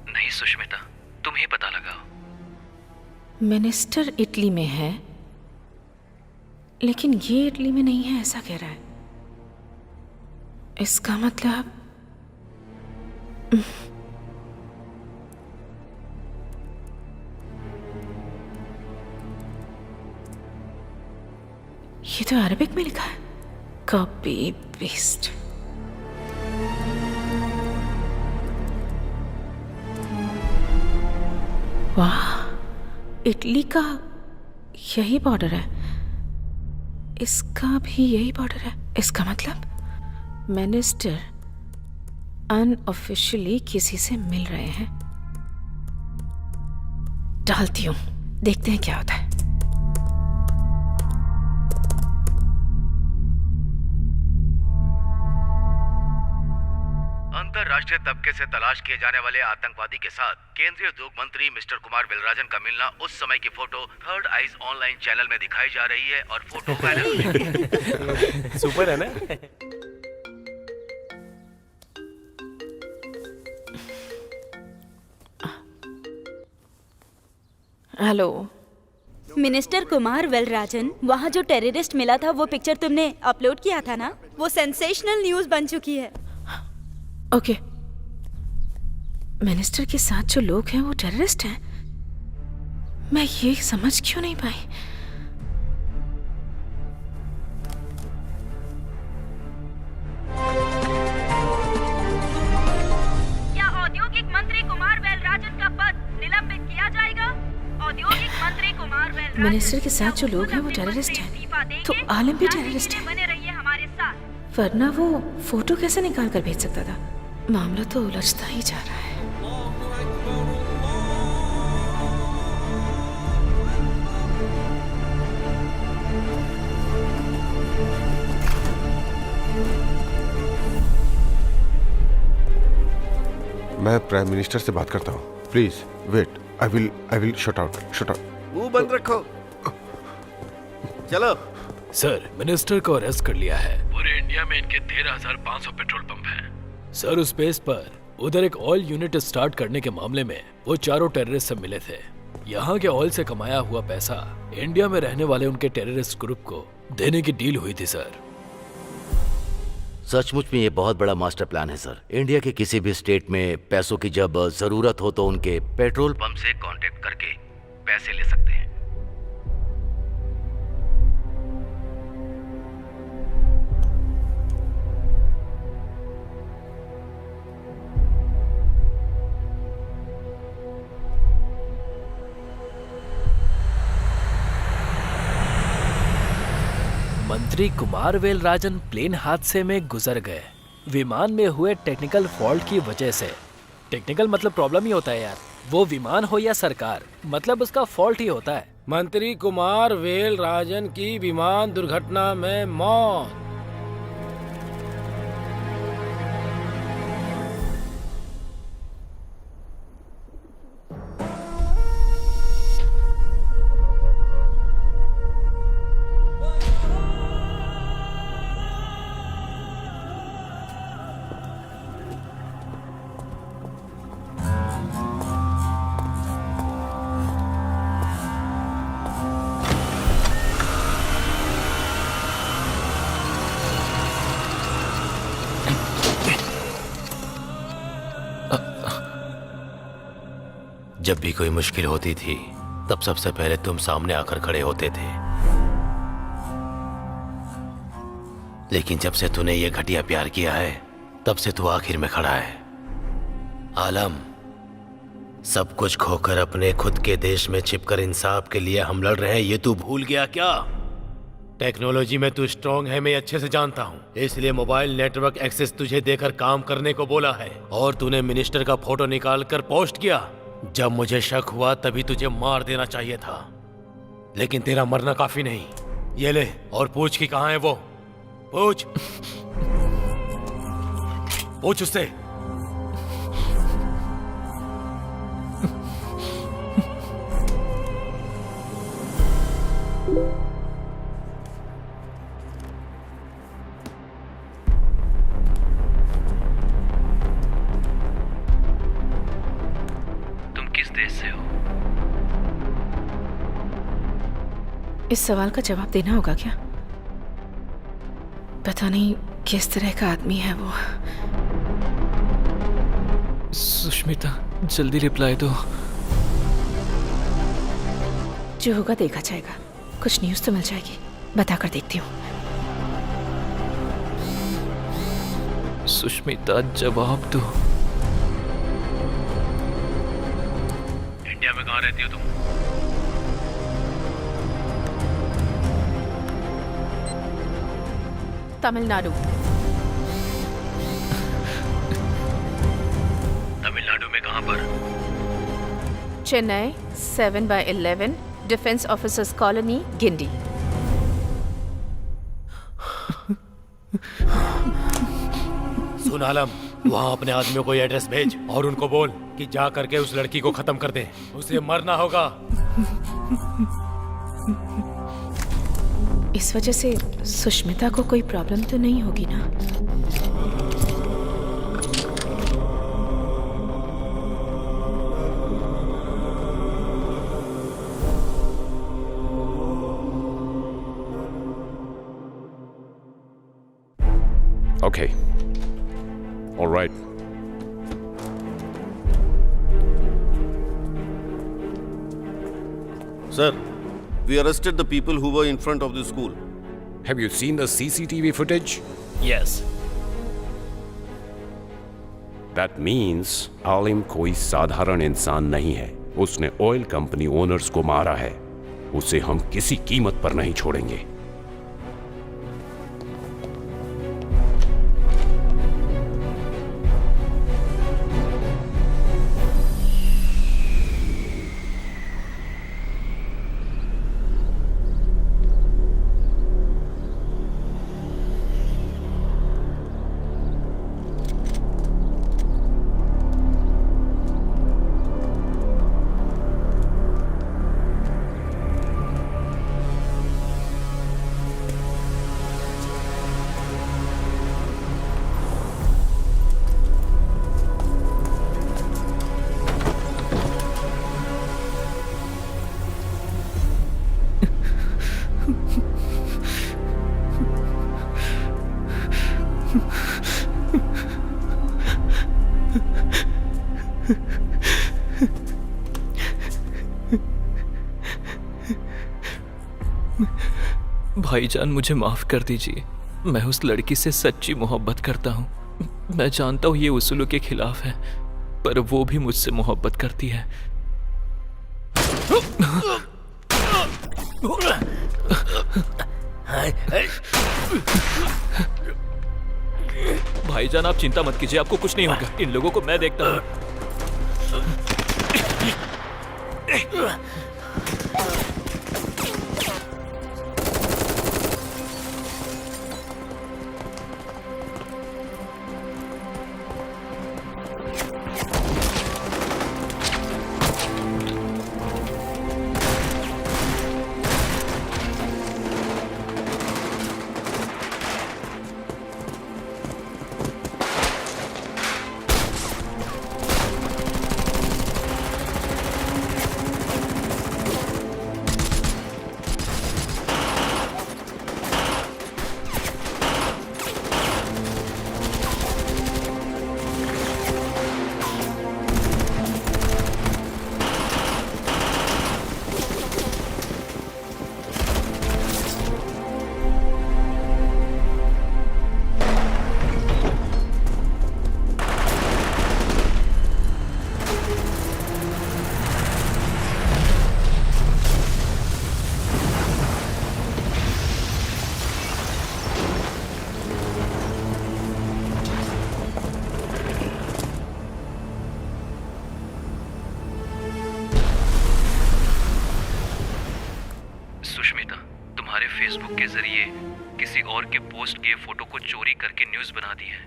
नहीं सुष्मिता, तुम ही पता लगाओ। Minister Italy में है लेकिन ये इटली में नहीं है, ऐसा कह रहा है। इसका मतलब ये तो अरबिक में लिखा है। Copy paste. वाह, इटली का यही बॉर्डर है, इसका भी यही बॉर्डर है। इसका मतलब मिनिस्टर अनऑफिशियली किसी से मिल रहे हैं। डालती हूँ, देखते हैं क्या होता है। अंतरराष्ट्रीय तबके से तलाश किए जाने वाले आतंकवादी के साथ केंद्रीय उद्योग मंत्री मिस्टर कुमार वेलराजन का मिलना, उस समय की photo third eyes online channel में दिखाई जा रही है और फोटो वायरल हो रही है। सुपर है ना? हेलो। मिनिस्टर कुमार वेलराजन, वहाँ जो टेररिस्ट मिला था वो पिक्चर तुमने अपलोड किया था ना, वो सेंसेशनल न्यूज़ बन चुकी है। ओके, मिनिस्टर के साथ जो लोग हैं वो टेररिस्ट हैं? मैं ये समझ क्यों नहीं पाई? क्या औद्योगिक मंत्री कुमार वेलराजन का पद निलंबित किया जाएगा? औद्योगिक मंत्री कुमार वेलराजन, मिनिस्टर के साथ जो लोग हैं वो टेररिस्ट हैं, तो आलम भी टेररिस्ट है। बने रहिए हमारे साथ। वरना वो फोटो कैसे निकाल कर भेज सकता था? मामला तो उलझता ही जा रहा है। मैं प्राइम मिनिस्टर से बात करता हूँ। Please wait, I will shut out. मुंह बंद रखो। चलो। सर, मिनिस्टर को अरेस्ट कर लिया है। पूरे इंडिया में इनके 13,500 पेट्रोल पंप हैं। सर, उस बेस पर उधर एक ऑयल यूनिट स्टार्ट करने के मामले में वो चारों टेररिस्ट से मिले थे। यहाँ के ऑयल से कमाया हुआ पैसा इंडिया में रहने वाले उनके टेररिस्ट ग्रुप को देने की डील हुई थी सर। सचमुच में ये बहुत बड़ा मास्टर प्लान है सर। इंडिया के किसी भी स्टेट में पैसों की जब जरूरत हो तो उनके पेट्रोल पंप से कांटेक्ट करके पैसे ले सकते हैं। मंत्री कुमार वेलराजन प्लेन हादसे में गुजर गए, विमान में हुए टेक्निकल फॉल्ट की वजह से। टेक्निकल मतलब प्रॉब्लम ही होता है यार, वो विमान हो या सरकार, मतलब उसका फॉल्ट ही होता है। मंत्री कुमार वेलराजन की विमान दुर्घटना में मौत। जब भी कोई मुश्किल होती थी तब सबसे पहले तुम सामने आकर खड़े होते थे, लेकिन जब से तूने ये घटिया प्यार किया है तब से तू आखिर में खड़ा है। आलम, सब कुछ खोकर अपने खुद के देश में छिपकर इंसाफ के लिए हम लड़ रहे हैं, ये तू भूल गया क्या? टेक्नोलॉजी में तू स्ट्रांग है, मैं अच्छे से जानता हूँ, इसलिए मोबाइल नेटवर्क एक्सेस तुझे देकर काम करने को बोला है। और तूने मिनिस्टर का फोटो निकाल कर पोस्ट किया। जब मुझे शक हुआ तभी तुझे मार देना चाहिए था, लेकिन तेरा मरना काफी नहीं। ये ले और पूछ कि कहाँ है वो। पूछ पूछ उससे। इस सवाल का जवाब देना होगा क्या? पता नहीं किस तरह का आदमी है वो। सुष्मिता, जल्दी रिप्लाई दो। जो होगा देखा जाएगा, कुछ न्यूज़ तो मिल जाएगी, बताकर देखती हूँ। सुष्मिता, जवाब दो। इंडिया में कहाँ रहती हो तुम? तमिलनाडु। तमिलनाडु में कहाँ पर? Chennai 7/11 defence officers colony, Guindy. सुन आलम, वहाँ अपने आदमियों को एड्रेस भेज और उनको बोल कि जा करके उस लड़की को खत्म कर दे, उसे मरना होगा। इस वजह से सुष्मिता को कोई प्रॉब्लम तो नहीं होगी ना? Okay. All right. Sir, we arrested the people who were in front of the school. Have you seen the CCTV footage? Yes That means आलिम कोई साधारण इंसान नहीं है। उसने ऑयल कंपनी ओनर्स को मारा है। उसे हम किसी कीमत पर नहीं छोड़ेंगे। भाईजान, मुझे माफ कर दीजिए। मैं उस लड़की से सच्ची मोहब्बत करता हूँ। मैं जानता हूँ ये उसूलों के खिलाफ है, पर वो भी मुझसे मोहब्बत करती है। भाईजान, आप चिंता मत कीजिए, आपको कुछ नहीं होगा। इन लोगों को मैं देखता हूँ। सुष्मिता, तुम्हारे फेसबुक के जरिए किसी और के पोस्ट किए फोटो को चोरी करके न्यूज बना दी है।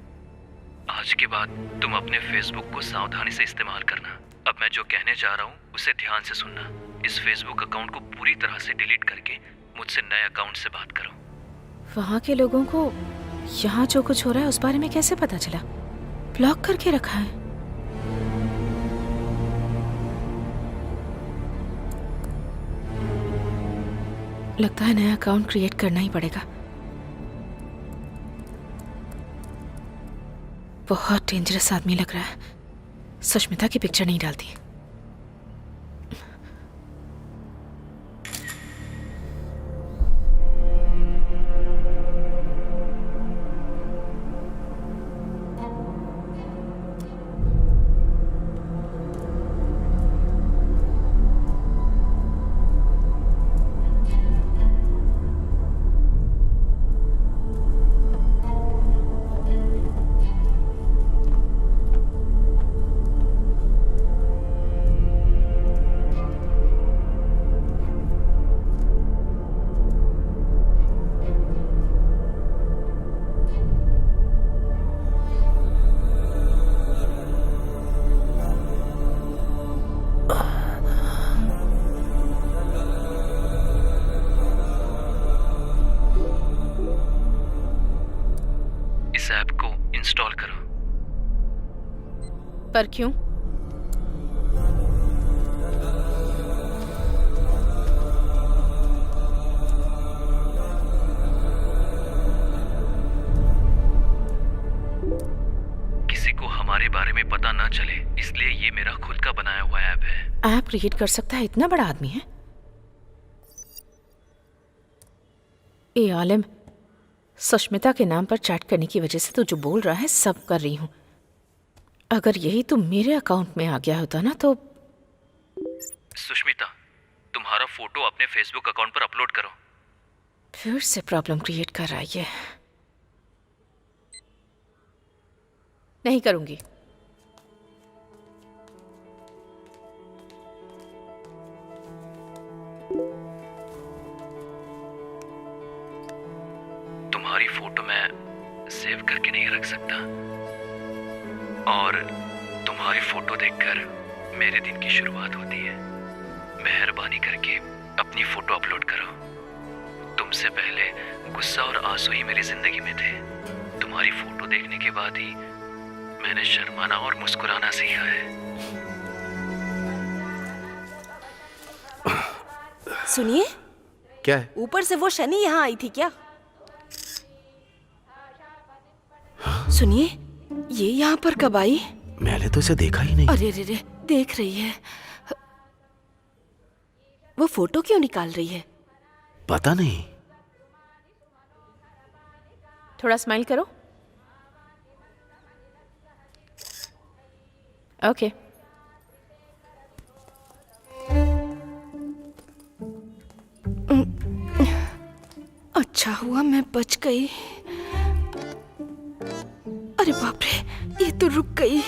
आज के बाद तुम अपने फेसबुक को सावधानी से इस्तेमाल करना। अब मैं जो कहने जा रहा हूँ उसे ध्यान से सुनना। इस फेसबुक अकाउंट को पूरी तरह से डिलीट करके मुझसे नए अकाउंट से बात करो। वहाँ के लोगों को यहाँ जो कुछ हो रहा है उस बारे में कैसे पता चला? ब्लॉक करके रखा है। लगता है नया अकाउंट क्रिएट करना ही पड़ेगा। बहुत डेंजरस आदमी लग रहा है। सुष्मिता की पिक्चर नहीं डालती। इस ऐप को इंस्टॉल करो। पर क्यों? ऐप क्रिएट कर सकता है, इतना बड़ा आदमी है। ए आलिम, सुष्मिता के नाम पर चैट करने की वजह से तू जो बोल रहा है सब कर रही हूं। अगर यही तो मेरे अकाउंट में आ गया होता ना तो। सुष्मिता, तुम्हारा फोटो अपने फेसबुक अकाउंट पर अपलोड करो। फिर से प्रॉब्लम क्रिएट कर रहा है ये। नहीं करूंगी। तुम्हारी फोटो मैं सेव करके नहीं रख सकता, और तुम्हारी फोटो देखकर मेरे दिन की शुरुआत होती है। मेहरबानी करके अपनी फोटो अपलोड करो। तुमसे पहले गुस्सा और आंसू ही मेरी जिंदगी में थे। तुम्हारी फोटो देखने के बाद ही मैंने शर्माना और मुस्कुराना सीखा है। सुनिए, क्या है? ऊपर से वो शनि यहाँ आई थी क्या? सुनिए, ये यहाँ पर कब आई? मैंने तो इसे देखा ही नहीं। अरे रे रे, देख रही है। वो फोटो क्यों निकाल रही है? पता नहीं। थोड़ा स्माइल करो। ओके। अच्छा हुआ मैं बच गई। अरे बाप रे, ये तो रुक गई।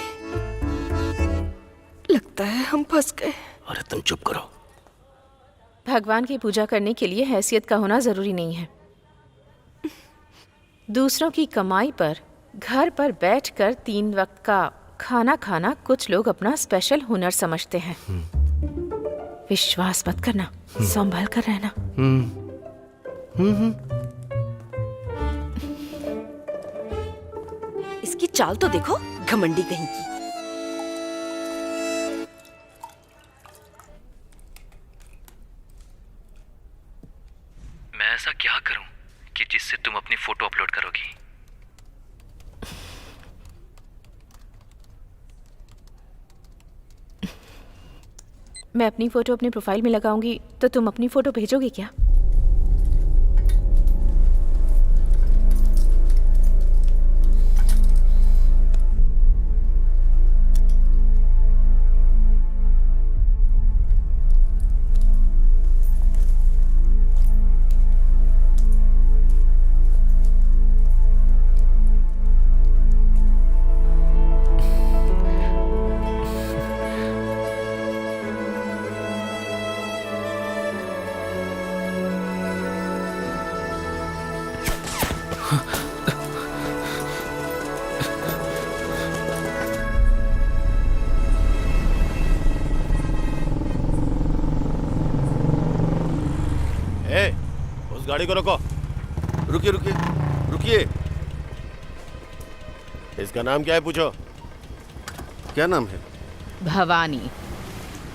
लगता है हम फंस गए। अरे तुम चुप करो। भगवान की पूजा करने के लिए हैसियत का होना जरूरी नहीं है। दूसरों की कमाई पर घर पर बैठकर 3 वक्त का खाना खाना कुछ लोग अपना स्पेशल हुनर समझते हैं। विश्वास मत करना, संभल कर रहना। इसकी चाल तो देखो, घमंडी कहीं की। मैं ऐसा क्या करूं कि जिससे तुम अपनी फोटो अपलोड करोगी? मैं अपनी फोटो अपने प्रोफाइल में लगाऊंगी तो तुम अपनी फोटो भेजोगे क्या? उस गाड़ी को रोको। रुकिए रुकिए रुकिए। इसका नाम क्या है पूछो। क्या नाम है? भवानी।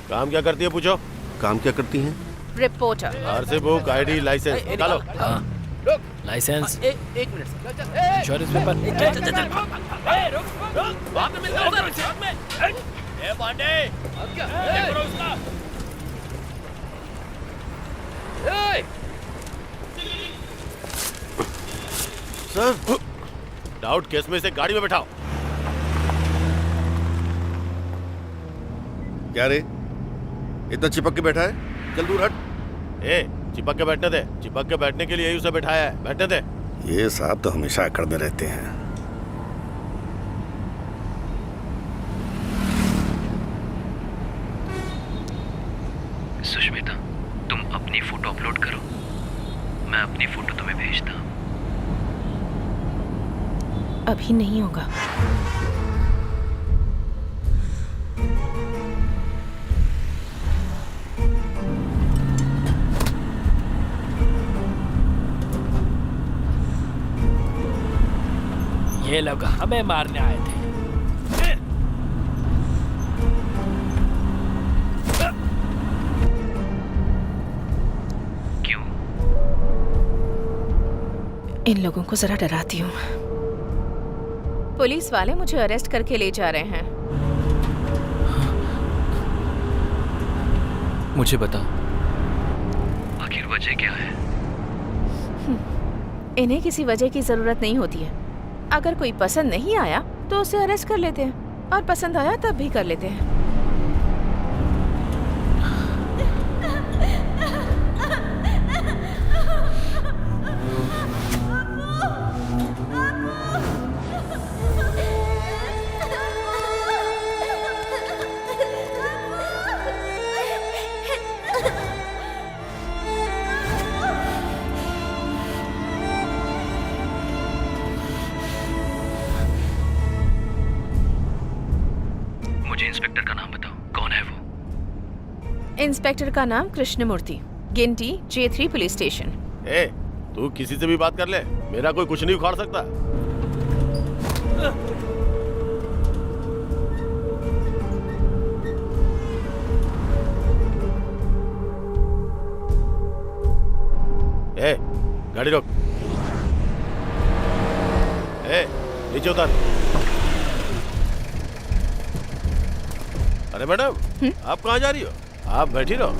काम क्या करती है पूछो। काम क्या करती हैं? Reporter. RC book, ID, licence निकालो। लाइसेंस, एक मिनट। Insurance paper. वहाँ पे मिलता है उधर में। ए पांडे, क्या करो उसका? सर, डाउट केस में इसे गाड़ी में बैठाओ। क्या रे, इतना चिपक के बैठा है? चल दूर हट। ए, चिपक के बैठने दे। चिपक के बैठने के लिए ही उसे बैठाया है, बैठने दे। ये साहब तो हमेशा अकड़ते रहते हैं। सुष्मिता, तुम अपनी फोटो अपलोड करो, मैं अपनी फोटो तुम्हें भेजता हूँ। अभी नहीं होगा। ये लोग हमें मारने आए थे। क्यों? इन लोगों को जरा डराती हूँ। पुलिस वाले मुझे अरेस्ट करके ले जा रहे हैं। मुझे बता, आखिर वजह क्या है? इन्हें किसी वजह की जरूरत नहीं होती है। अगर कोई पसंद नहीं आया तो उसे अरेस्ट कर लेते हैं, और पसंद आया तब भी कर लेते हैं। मुझे इंस्पेक्टर का नाम बताओ, कौन है वो? इंस्पेक्टर का नाम कृष्णमूर्ति, गिनटी J3 पुलिस स्टेशन। ए, तू किसी से भी बात कर ले, मेरा कोई कुछ नहीं उखाड़ सकता। ए, गाड़ी रोक। ए, नीचे उतर। अरे मैडम, आप कहाँ जा रही हो? आप बैठी रहो।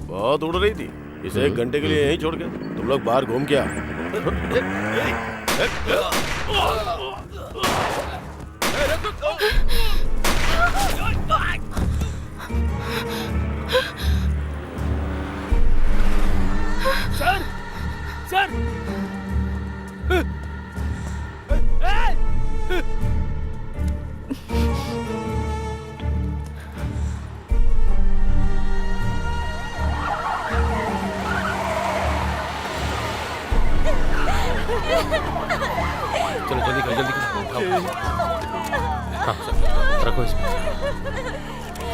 बहुत उड़ रही थी, इसे 1 घंटे के लिए यहीं छोड़ के तुम लोग बाहर घूम के आओ। सर, सर, चलो जल्दी करो, जल्दी करो। उठाओ। हाँ, सब रखो इसमें।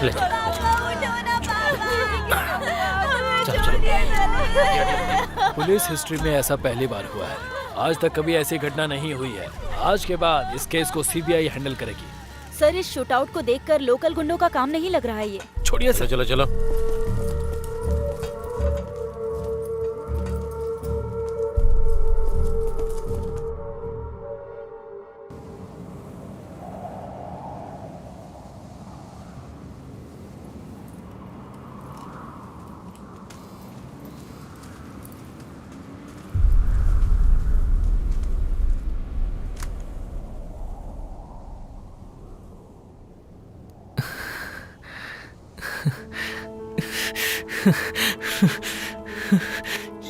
ले चलो, चलो चलो। पुलिस हिस्ट्री में ऐसा पहली बार हुआ है। आज तक कभी ऐसी घटना नहीं हुई है। आज के बाद इस केस को सीबीआई हैंडल करेगी। सर, इस शूटआउट को देखकर लोकल गुंडों का काम नहीं लग रहा है ये। छोड़िए चलो सर। चलो चलो।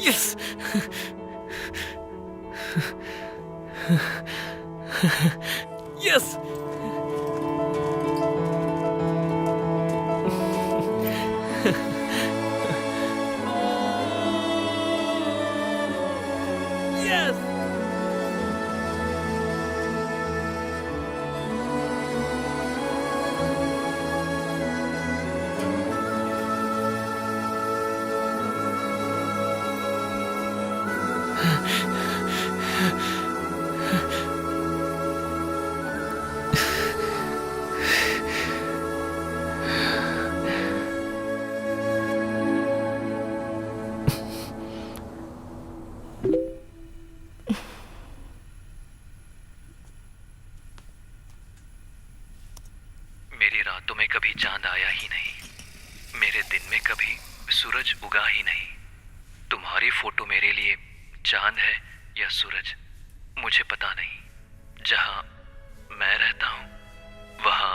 Yes! Yes! Yes! मेरी रातों में कभी चांद आया ही नहीं, मेरे दिन में कभी सूरज उगा ही नहीं। तुम्हारी फोटो मेरे लिए चांद है या सूरज मुझे पता नहीं। जहां मैं रहता हूं वहां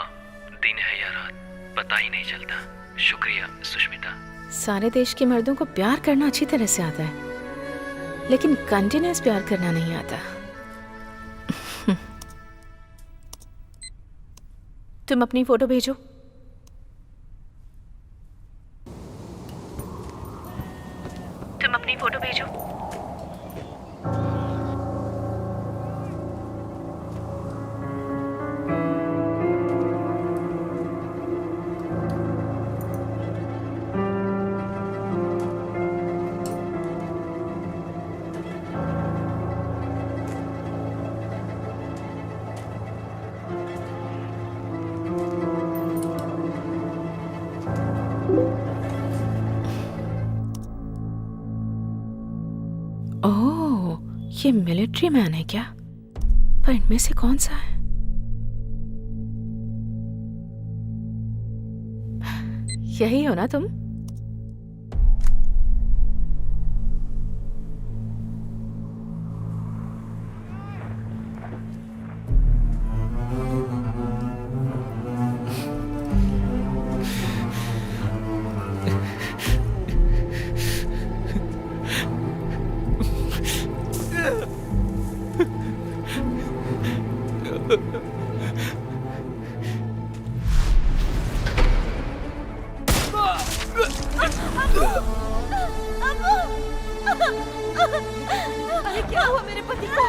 दिन है या रात पता ही नहीं चलता। शुक्रिया सुष्मिता। सारे देश के मर्दों को प्यार करना अच्छी तरह से आता है, लेकिन कंटिन्यूअस प्यार करना नहीं आता। तुम अपनी फोटो भेजो। तुम अपनी फोटो भेजो। ये मिलिट्री मैन है क्या? पर इनमें से कौन सा है? यही हो ना तुम? अरे क्या हुआ मेरे पति को?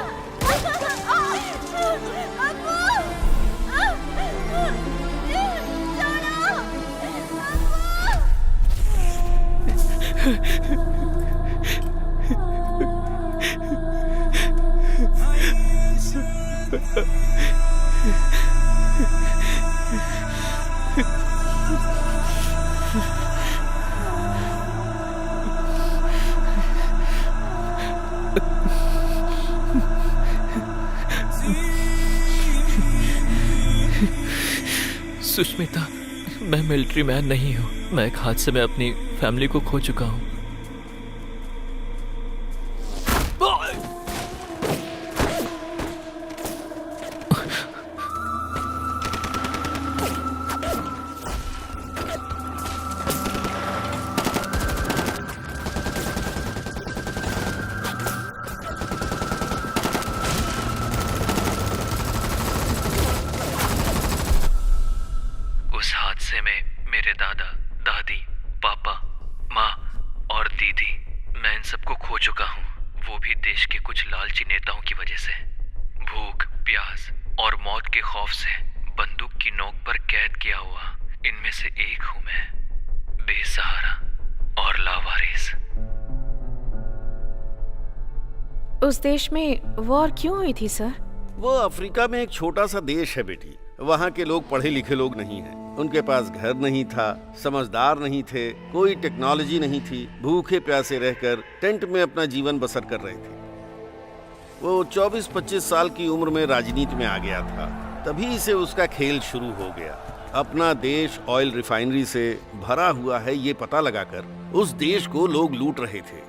सुष्मिता, मैं मिलिट्री मैन नहीं हूँ। मैं एक हादसे में अपनी फैमिली को खो चुका हूँ। उस हादसे में मेरे दादा, दादी, पापा, माँ और दीदी, मैं इन सबको खो चुका हूँ। वो भी देश के कुछ लालची नेताओं की वजह से। भूख, प्यास और मौत के खौफ से बंदूक की नोक पर कैद किया हुआ इनमें से एक हूँ मैं, बेसहारा और लावारिस। उस देश में वॉर क्यों हुई थी सर? वो अफ्रीका में एक छोटा सा देश है बेटी। वहाँ के लोग पढ़े लिखे लोग नहीं हैं। उनके पास घर नहीं था, समझदार नहीं थे, कोई टेक्नोलॉजी नहीं थी, भूखे प्यासे रहकर टेंट में अपना जीवन बसर कर रहे थे। वो 24-25 साल की उम्र में राजनीति में आ गया था। तभी से उसका खेल शुरू हो गया। अपना देश ऑयल रिफाइनरी से भरा हुआ है ये पता लगाकर उस देश को लोग लूट रहे थे।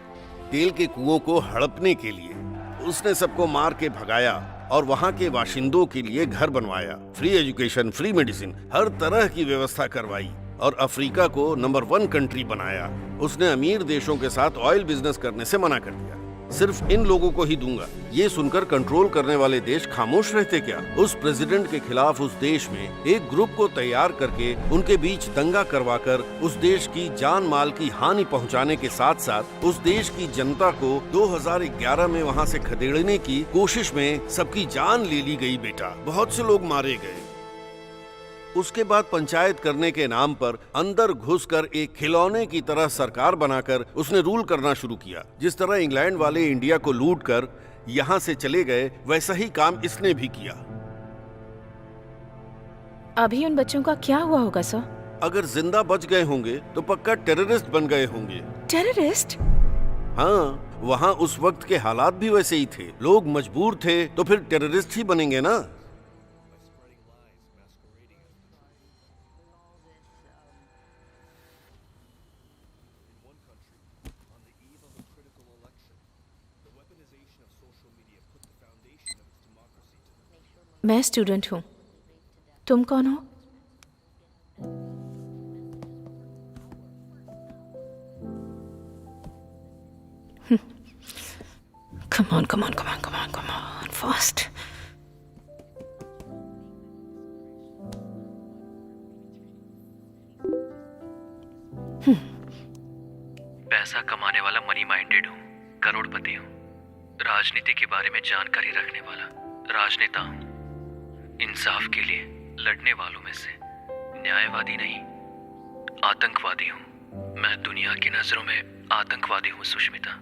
तेल के कुओं को हड़पने के लिए उसने सबको मार के भगाया और वहाँ के बाशिंदों के लिए घर बनवाया, फ्री एजुकेशन, फ्री मेडिसिन, हर तरह की व्यवस्था करवाई और अफ्रीका को नंबर 1 कंट्री बनाया। उसने अमीर देशों के साथ ऑयल बिजनेस करने से मना कर दिया। सिर्फ इन लोगों को ही दूंगा। ये सुनकर कंट्रोल करने वाले देश खामोश रहते क्या? उस प्रेसिडेंट के खिलाफ उस देश में एक ग्रुप को तैयार करके उनके बीच दंगा करवाकर उस देश की जान माल की हानि पहुंचाने के साथ साथ उस देश की जनता को 2011 में वहां से खदेड़ने की कोशिश में सबकी जान ले ली गई बेटा। बहुत से लोग मारे गए। उसके बाद पंचायत करने के नाम पर अंदर घुसकर एक खिलौने की तरह सरकार बनाकर उसने रूल करना शुरू किया। जिस तरह इंग्लैंड वाले इंडिया को लूट कर यहाँ से चले गए, वैसा ही काम इसने भी किया। अभी उन बच्चों का क्या हुआ होगा सर? अगर जिंदा बच गए होंगे तो पक्का टेररिस्ट बन गए होंगे। टेररिस्ट? हाँ, वहाँ उस वक्त के हालात भी वैसे ही थे। लोग मजबूर थे तो फिर टेररिस्ट ही बनेंगे ना। मैं स्टूडेंट हूँ। तुम कौन हो? Come on, come on, come on, come on, come on, fast. पैसा कमाने वाला मनी माइंडेड हूँ, करोड़पति हूँ, राजनीति के बारे में जानकारी रखने वाला राजनेता हूँ, इंसाफ के लिए लड़ने वालों में से न्यायवादी नहीं, आतंकवादी हूँ। मैं दुनिया की नजरों में आतंकवादी हूँ सुष्मिता।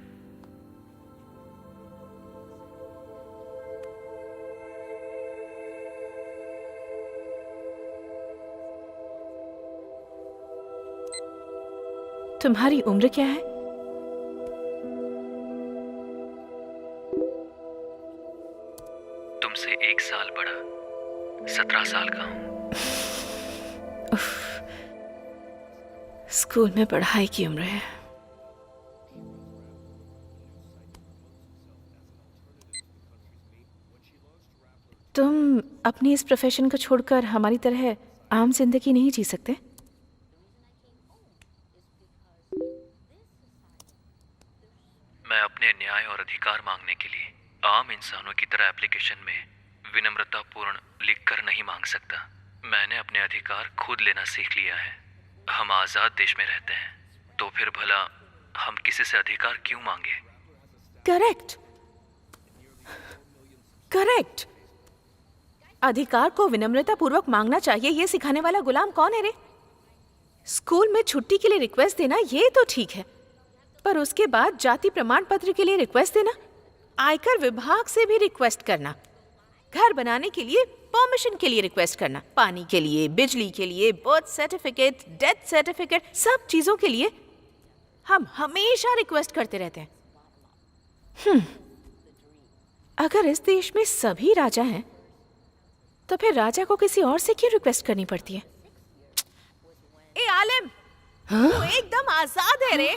तुम्हारी उम्र क्या है? स्कूल में पढ़ाई की उम्र है। तुम अपनी इस प्रोफेशन को छोड़कर हमारी तरह आम जिंदगी नहीं जी सकते? मैं अपने न्याय और अधिकार मांगने के लिए आम इंसानों की तरह एप्लीकेशन में विनम्रतापूर्ण लिखकर नहीं मांग सकता। मैंने अपने अधिकार खुद लेना सीख लिया है। हम आजाद देश में रहते हैं, तो फिर भला हम किसी से अधिकार क्यों मांगे? Correct, correct. अधिकार को विनम्रता पूर्वक मांगना चाहिए, ये सिखाने वाला गुलाम कौन है रे? स्कूल में छुट्टी के लिए रिक्वेस्ट देना ये तो ठीक है, पर उसके बाद जाति प्रमाण पत्र के लिए रिक्वेस्ट देना, आयकर विभाग से भी रिक्वेस्ट करना, घर बनाने के लिए परमिशन के लिए रिक्वेस्ट करना, पानी के लिए, बिजली के लिए, बर्थ सर्टिफिकेट, डेथ सर्टिफिकेट, सब चीजों के लिए हम हमेशा रिक्वेस्ट करते रहते हैं। अगर इस देश में सभी राजा हैं, तो फिर राजा को किसी और से क्यों रिक्वेस्ट करनी पड़ती है? ए आलिम, तू एकदम आजाद है रे।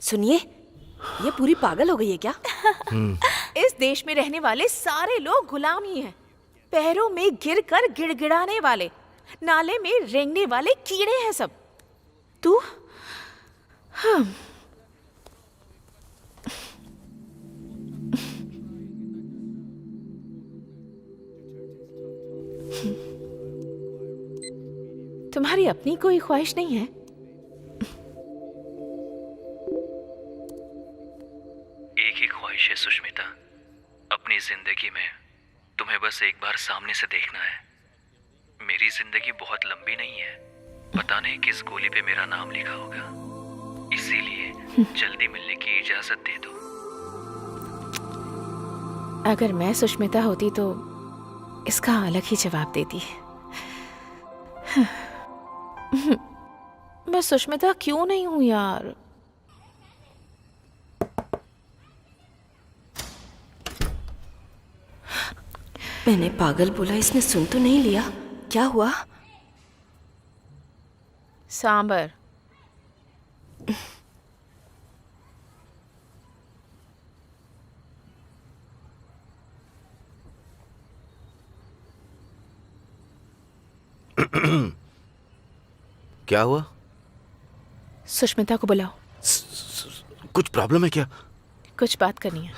सुनिए, ये पूरी पागल हो गई है क्या? इस देश में रहने वाले सारे लोग गुलाम ही हैं। पैरों में गिरकर गिड़गिड़ाने वाले, नाले में रेंगने वाले कीड़े हैं सब। तू तुम्हारी अपनी कोई ख्वाहिश नहीं है? एक ही ख्वाहिश है सुष्मिता, अपनी जिंदगी में तुम्हें बस एक बार सामने से देखना है। मेरी जिंदगी बहुत लंबी नहीं है, पता नहीं किस गोली पे मेरा नाम लिखा होगा, इसीलिए जल्दी मिलने की इजाजत दे दो। अगर मैं सुष्मिता होती तो इसका अलग ही जवाब देती। मैं सुष्मिता क्यों नहीं हूं यार? मैंने पागल बोला, इसने सुन तो नहीं लिया। क्या हुआ? सांबर। क्या हुआ? सुष्मिता को बुलाओ। कुछ प्रॉब्लम है क्या? कुछ बात करनी है।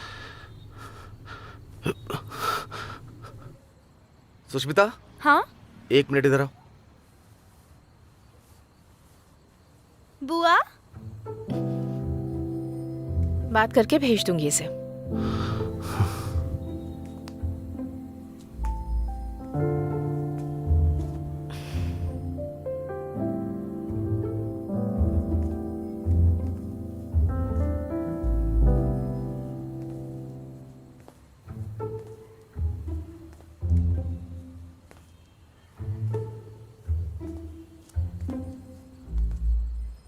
सुष्मिता? हाँ एक मिनट इधर आओ। बुआ, बात करके भेज दूंगी इसे।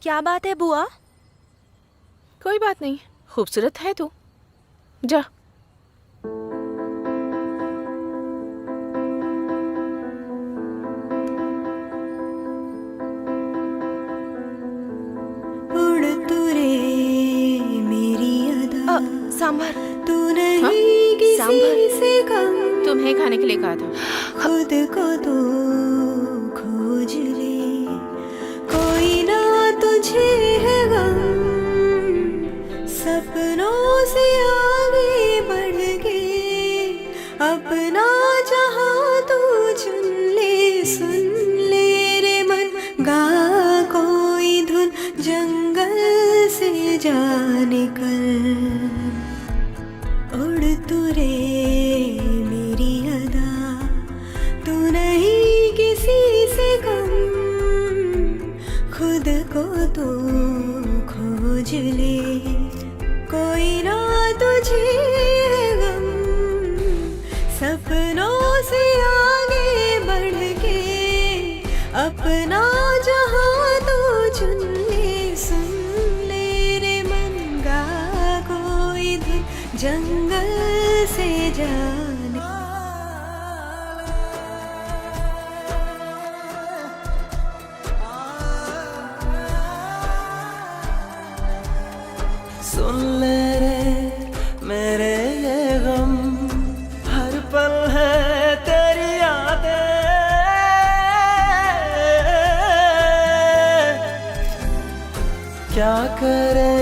क्या बात है बुआ? कोई बात नहीं, खूबसूरत है तू। जा। उड़ तू रे मेरी अदा, सांभर। तू नहीं किसी सांभर से कम, तुम्हें खाने के लिए कहा था। खुद को तो खोज ले, कोई ना तुझे है गम, सपनों से आगे बढ़ के अपना जहां तू चुन ले। सुन ले रे मन, गा कोई धुन, जंगल से जा निकल। उड़ तू रे मेरी अदा, तू नहीं किसी से कम, खुद को तो खोज ले, कोई ना तुझे है गम, सपनों से आगे बढ़ के अपना जहां तू चुन ले। सुन ले रे मन, गा कोई धुन, जंगल से जाने। सुन ले रे मेरे ये गम, हर पल है तेरी यादें। क्या करे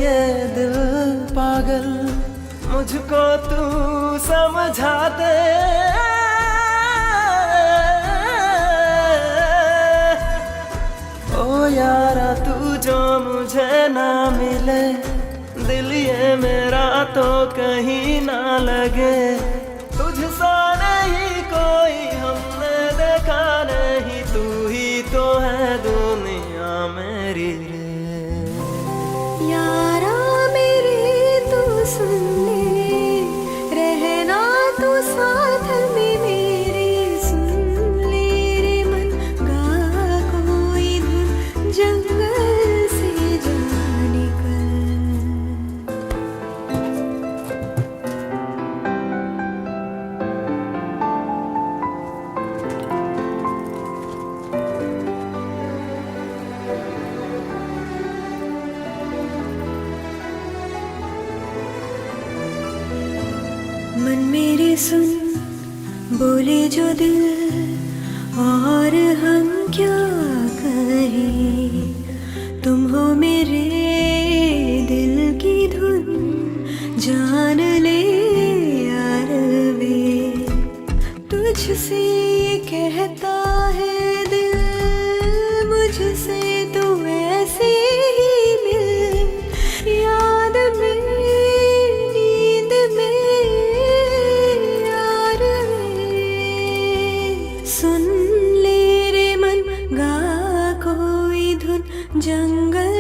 ये दिल पागल, मुझको तू समझा दे। ओ यारा तू जो मुझे ना मिले, दिल ये मेरा तो कहीं ना लगे। तुझसा नहीं कोई हमने देखा नहीं, तू ही तो है दुनिया मेरी रे। यारा मेरे तू सुन ले, रहना तू साथ में मेरे। सुन ले रे मन गा कोई धुन, जंगल से जा निकल। मन मेरे सुन बोले जो दिल, और हम क्या कहें। तुम हो मेरे दिल की धुन, जान ले यार वे। तुझसे कहता है दिल, मुझसे तू ऐसे ही मिल। याद में नींद में यार वे। सुन ले रे मन गा कोई धुन, जंगल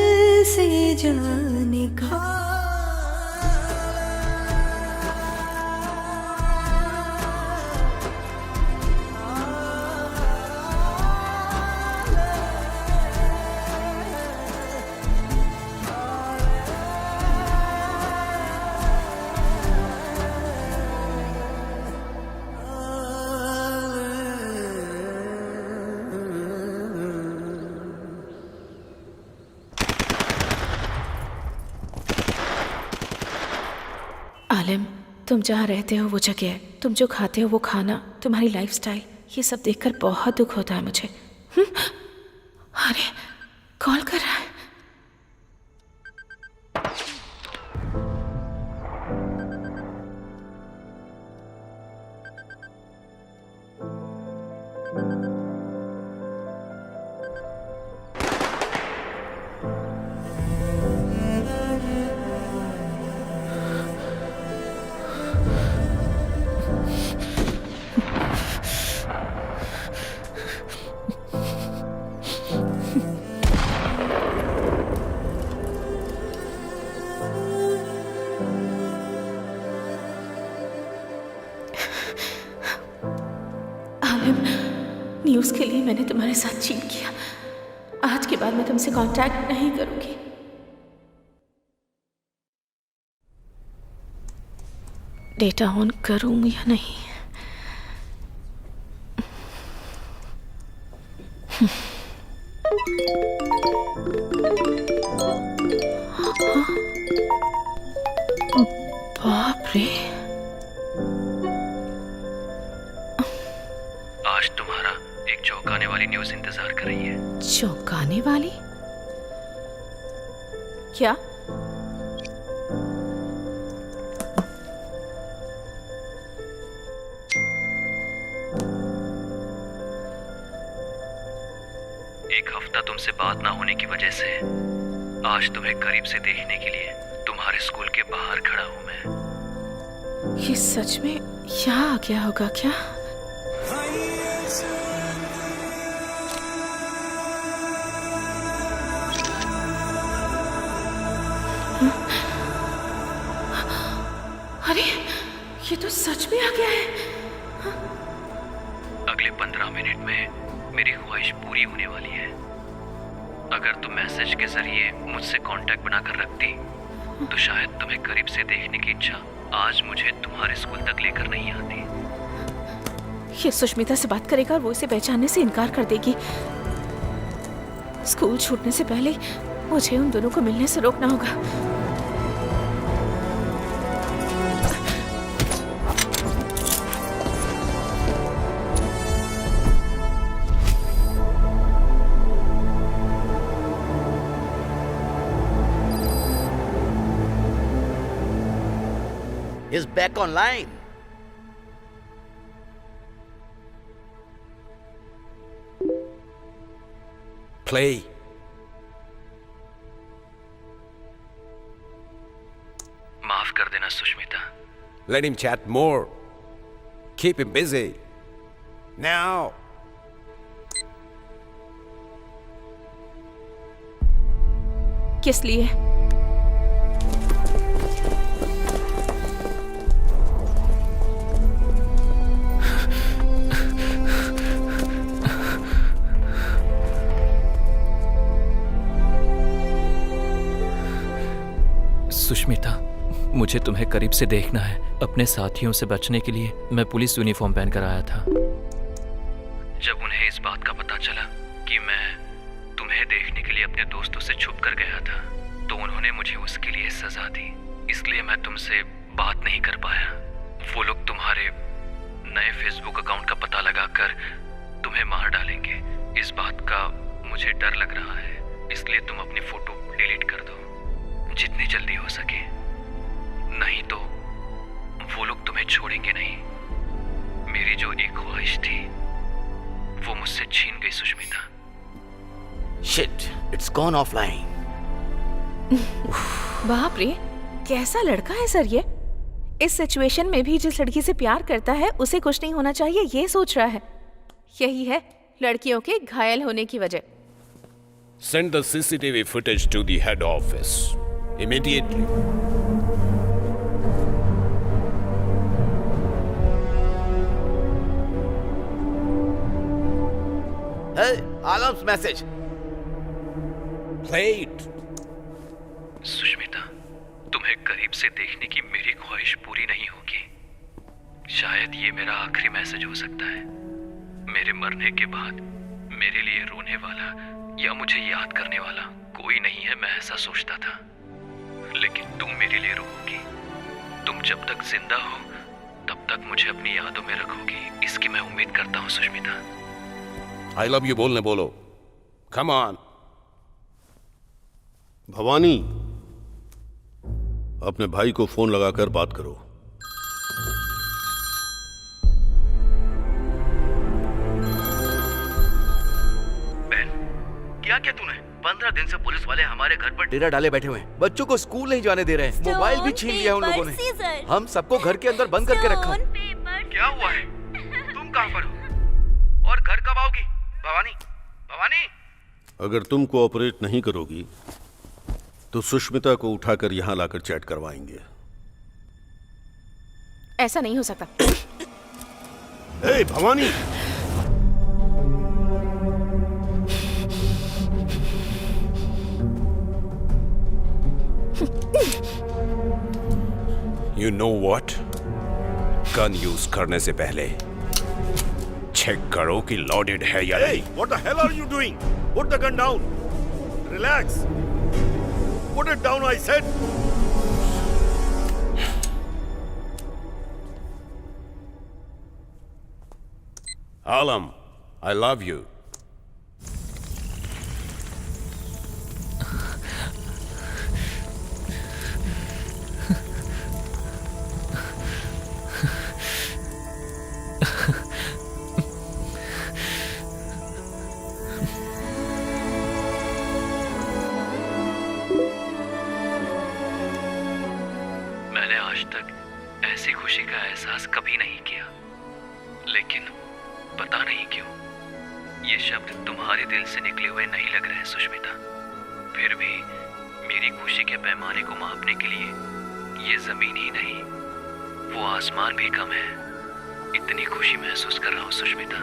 से जाने का। आलिम, तुम जहाँ रहते हो वो जगह, तुम जो खाते हो वो खाना, तुम्हारी लाइफस्टाइल, ये सब देखकर बहुत दुख होता है मुझे। अरे कॉल कर रहा है। न्यूज़ के लिए मैंने तुम्हारे साथ चीट किया। आज के बाद मैं तुमसे कांटेक्ट नहीं करूंगी। डेटा ऑन करूं या नहीं? बाप रे, आज तुम्हारा एक चौंकाने वाली न्यूज़ इंतजार कर रही है। चौंकाने वाली? क्या? एक हफ्ता तुमसे बात ना होने की वजह से आज तुम्हें करीब से देखने के लिए तुम्हारे स्कूल के बाहर खड़ा हूं मैं। ये सच में यहाँ आ गया होगा क्या? अरे ये तो सच में आ गया है। अगले 15 मिनट में मेरी ख्वाहिश पूरी होने वाली है। अगर तुम मैसेज के जरिए मुझसे कांटेक्ट बनाकर रखती तो शायद तुम्हें करीब से देखने की इच्छा आज मुझे तुम्हारे स्कूल तक लेकर नहीं आती। ये सुष्मिता से बात करेगा और वो इसे पहचानने से इनकार कर देगी। स्कूल छूटने से पहले मुझे उन दोनों को मिलने से रोकना होगा। is back online. Play. माफ कर देना Sushmita. Let him chat more. Keep him busy. Now. किस लिए? सुष्मिता, मुझे तुम्हें करीब से देखना है। अपने साथियों से बचने के लिए मैं पुलिस यूनिफॉर्म पहनकर आया था। जब उन्हें इस बात का पता चला कि मैं तुम्हें देखने के लिए अपने दोस्तों से छुप कर गया था, तो उन्होंने मुझे उसके लिए सजा दी। इसलिए मैं तुमसे बात नहीं कर पाया। वो लोग तुम्हारे नए फेसबुक अकाउंट का पता लगाकर तुम्हें मार डालेंगे। इस बात का मुझे डर लग रहा है, इसलिए तुम अपनी फोटो डिलीट कर दो जितनी जल्दी हो सके, नहीं तो वो लोग तुम्हें छोड़ेंगे नहीं। मेरी जो एक ख्वाहिश थी वो मुझसे छीन गई Sushmita. Shit, it's gone offline. बाप रे, कैसा लड़का है सर ये। इस सिचुएशन में भी जिस लड़की से प्यार करता है उसे कुछ नहीं होना चाहिए ये सोच रहा है। यही है लड़कियों के घायल होने की वजह। Send the CCTV footage to the head office immediately. Hey, Alam's message. Play it. Sushmita, तुम्हें करीब से देखने की मेरी ख्वाहिश पूरी नहीं होगी। शायद ये मेरा आखिरी मैसेज हो सकता है। मेरे मरने के बाद मेरे लिए रोने वाला या मुझे याद करने वाला कोई नहीं है, मैं ऐसा सोचता था। लेकिन तुम मेरे लिए रोओगी। तुम जब तक जिंदा हो तब तक मुझे अपनी यादों में रखोगी, इसकी मैं उम्मीद करता हूँ सुष्मिता। I love you बोलने बोलो। Come on. भवानी, अपने भाई को फोन लगाकर बात करो। बहन, क्या क्या तूने? 15 दिन से पुलिस वाले हमारे घर पर डेरा डाले बैठे हुए हैं। बच्चों को स्कूल नहीं जाने दे रहे हैं। मोबाइल भी छीन लिया उन लोगों ने। हम सबको घर के अंदर बंद करके रखा। क्या हुआ है? तुम कहाँ पर हो? और घर कब आओगी? भवानी, भवानी। अगर तुम कोऑपरेट नहीं करोगी तो सुष्मिता को उठाकर यहां लाकर चैट करवाएंगे। ऐसा नहीं हो सकता। ए Bhavani, You know what? Gun use करने से पहले चेक करो कि लोडेड है या नहीं। what the hell are you doing? Put the gun down. Relax. Put it down, I said. Alam, I love you. मैंने आज तक ऐसी खुशी का एहसास कभी नहीं किया, लेकिन पता नहीं क्यों ये शब्द तुम्हारे दिल से निकले हुए नहीं लग रहे हैं सुष्मिता। फिर भी मेरी खुशी के पैमाने को मापने के लिए ये जमीन ही नहीं, वो आसमान भी कम है। इतनी खुशी महसूस कर रहा हूँ सुष्मिता।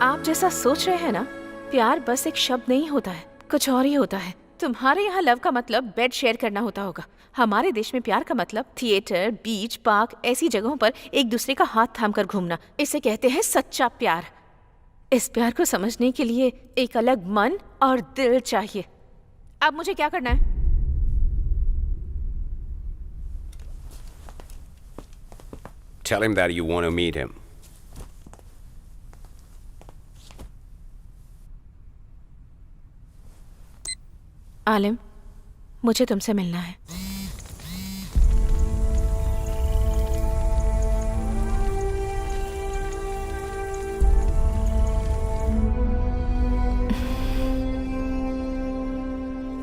आप जैसा सोच रहे हैं ना, प्यार बस एक शब्द नहीं होता है, कुछ और ही होता है। तुम्हारे यहाँ लव का मतलब बेड शेयर करना होता होगा। हमारे देश में प्यार का मतलब थिएटर, बीच, पार्क ऐसी जगहों पर एक दूसरे का हाथ थामकर घूमना। इसे कहते हैं सच्चा प्यार। इस प्यार को समझने के लिए एक अलग मन और दिल चाहिए। अब मुझे क्या करना है? Tell him that you want to meet him. आलिम, मुझे तुमसे मिलना है।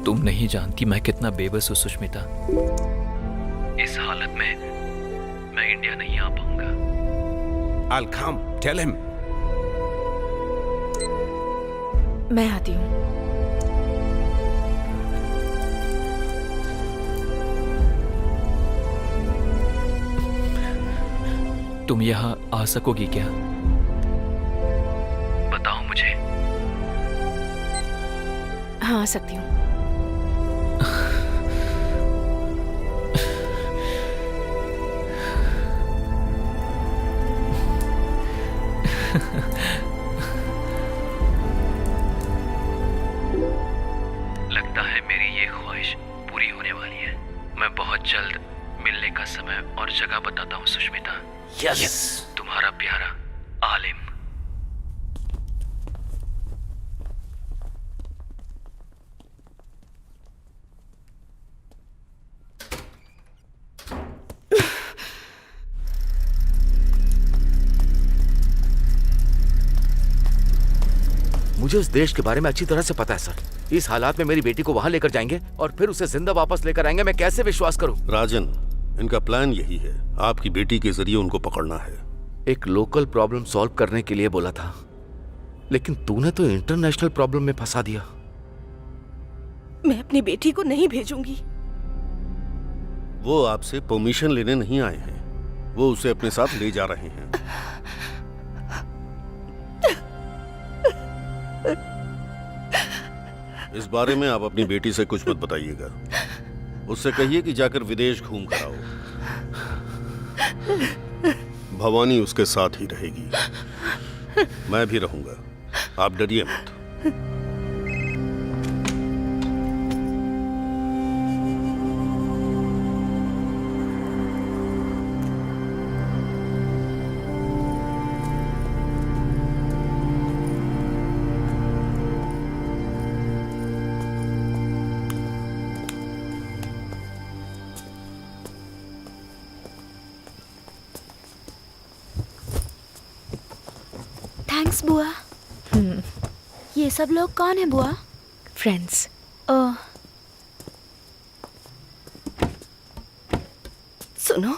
तुम नहीं जानती मैं कितना बेबस हूँ सुष्मिता। इस हालत में मैं इंडिया नहीं आ पाऊंगा। I'll come. Tell him. मैं आती हूँ। तुम यहाँ आ सकोगी क्या? बताओ मुझे। हाँ, आ सकती हूँ। लगता है मेरी ये ख्वाहिश पूरी होने वाली है। मैं बहुत जल्द मिलने का समय और जगह बताता हूँ सुष्मिता। Yes. तुम्हारा प्यारा आलिम। मुझे उस देश के बारे में अच्छी तरह से पता है सर। इस हालात में मेरी बेटी को वहां लेकर जाएंगे और फिर उसे जिंदा वापस लेकर आएंगे। मैं कैसे विश्वास करूं? राजन, इनका प्लान यही है, आपकी बेटी के जरिए उनको पकड़ना है। एक लोकल प्रॉब्लम सॉल्व करने के लिए बोला था, लेकिन तूने तो इंटरनेशनल प्रॉब्लम में फंसा दिया। मैं अपनी बेटी को नहीं भेजूंगी। वो आपसे परमिशन लेने नहीं आए हैं, वो उसे अपने साथ ले जा रहे हैं। इस बारे में आप अपनी बेटी से कुछ मत बताइएगा। उससे कहिए कि जाकर विदेश घूम कर आओ। भवानी उसके साथ ही रहेगी, मैं भी रहूंगा। आप डरिए मत। थैंक्स बुआ। ये सब लोग कौन है बुआ? फ्रेंड्स। ओह, सुनो,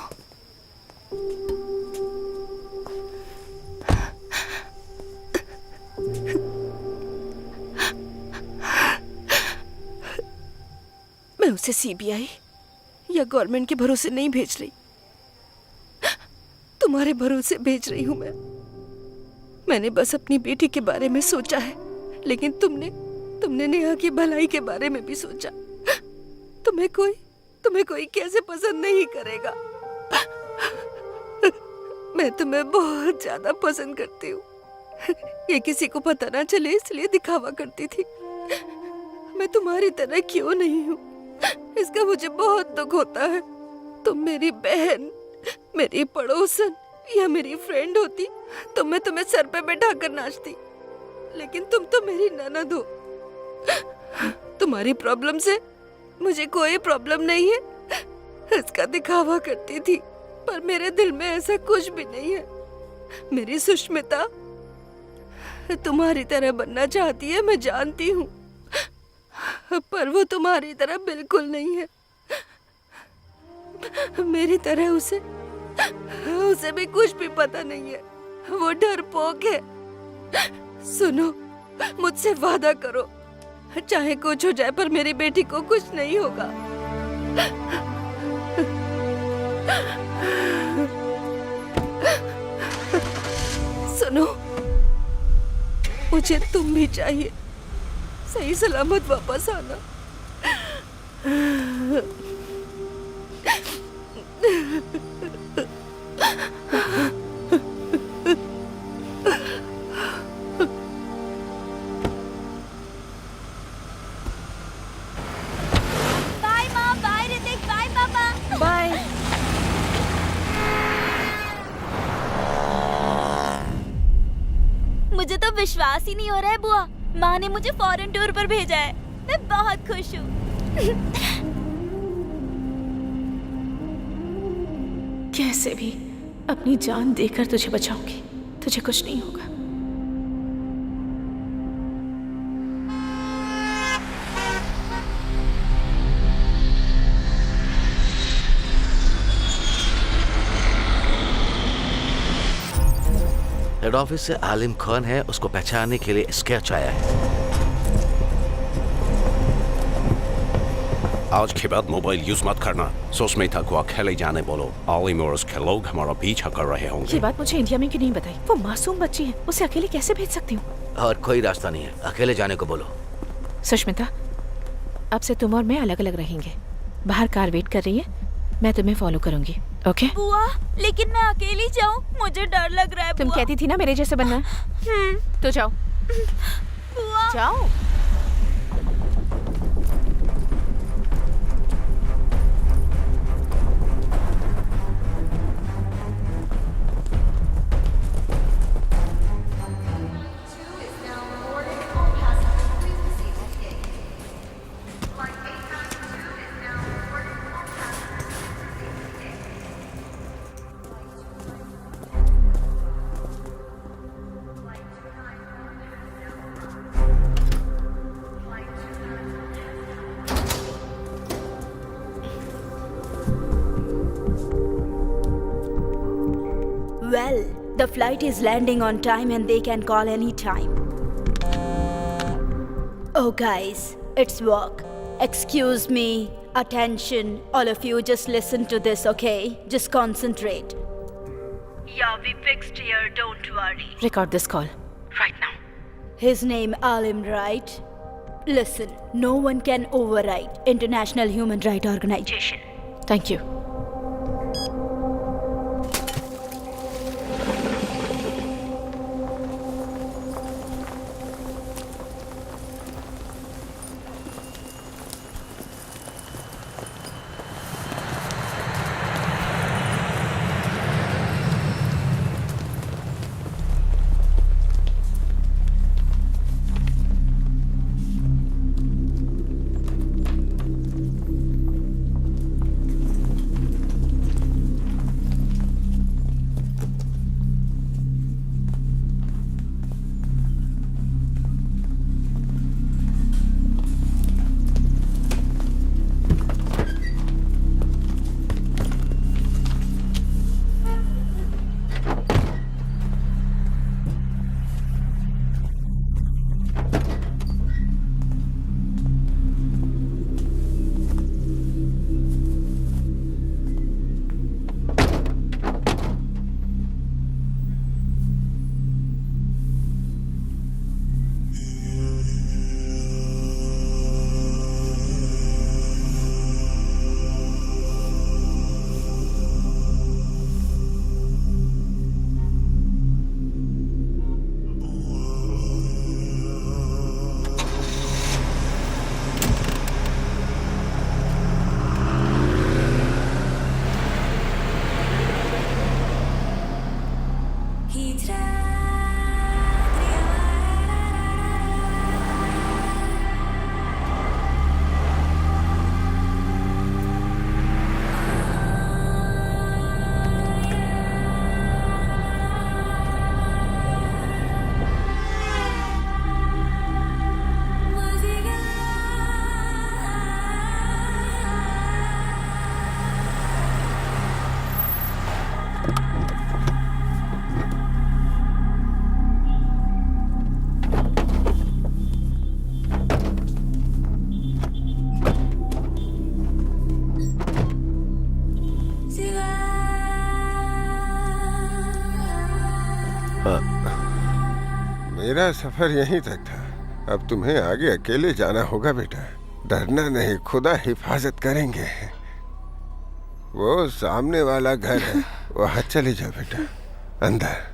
मैं उसे सीबीआई या गवर्नमेंट के भरोसे नहीं भेज रही, तुम्हारे भरोसे भेज रही हूं मैं। मैंने बस अपनी बेटी के बारे में सोचा है, लेकिन तुमने नेहा की भलाई के बारे में भी सोचा। तुम्हें कोई कैसे पसंद नहीं करेगा। मैं तुम्हें बहुत ज्यादा पसंद करती हूँ। ये किसी को पता ना चले इसलिए दिखावा करती थी। मैं तुम्हारी तरह क्यों नहीं हूँ, इसका मुझे बहुत दुख होता है। तुम मेरी बहन, मेरी पड़ोसन या मेरी फ्रेंड होती तो मैं तुम्हें सर पे बैठाकर नाचती, लेकिन तुम तो मेरी ननद हो। तुम्हारी प्रॉब्लम से मुझे कोई प्रॉब्लम नहीं है, इसका दिखावा करती थी, पर मेरे दिल में ऐसा कुछ भी नहीं है। मेरी सुष्मिता तुम्हारी तरह बनना चाहती है, मैं जानती हूँ, पर वो तुम्हारी तरह बिल्कुल नहीं है। मेरी तरह उसे भी कुछ भी पता नहीं है, वो डरपोक है। सुनो, मुझसे वादा करो, चाहे कुछ हो जाए पर मेरी बेटी को कुछ नहीं होगा। सुनो, मुझे तुम भी चाहिए, सही सलामत वापस आना। बाय माँ, बाय ऋतिक, बाय पापा। बाय। मुझे तो विश्वास ही नहीं हो रहा है बुआ, माँ ने मुझे फॉरेन टूर पर भेजा है। मैं बहुत खुश हूँ। कैसे भी अपनी जान देकर तुझे बचाऊंगी, तुझे कुछ नहीं होगा। हेड ऑफिस से आलिम खान है, उसको पहचानने के लिए स्केच आया है। आज के बाद मोबाइल यूज मत करना। सुष्मिता को अकेले जाने बोलो। आलिम और उसके लोग हमारा पीछा कर रहे होंगे। ये बात मुझे इंडिया में क्यों नहीं बताई? वो मासूम बच्ची है, उसे अकेले कैसे भेज सकती हूँ? और कोई रास्ता नहीं है, अकेले जाने को बोलो। सुष्मिता, अब से तुम और मैं अलग अलग रहेंगे। बाहर कार वेट कर रही है, मैं तुम्हें फॉलो करूंगी। ओके? बुआ, लेकिन मैं अकेली जाऊं, मुझे डर लग रहा है। तुम कहती थी ना मेरे जैसे बनना। तो जाओ। बुआ। जाओ। Well, the flight is landing on time and they can call any time. Oh guys, it's work. Excuse me. Attention, all of you, just listen to this, okay? Just concentrate. Yeah, we fixed here, don't worry. Record this call right now. His name Alim, right? Listen, no one can override International Human Rights Organization. Thank you. मेरा सफर यहीं तक था। अब तुम्हें आगे अकेले जाना होगा बेटा। डरना नहीं, खुदा हिफाजत करेंगे। वो सामने वाला घर है, वहां चले जाओ बेटा, अंदर।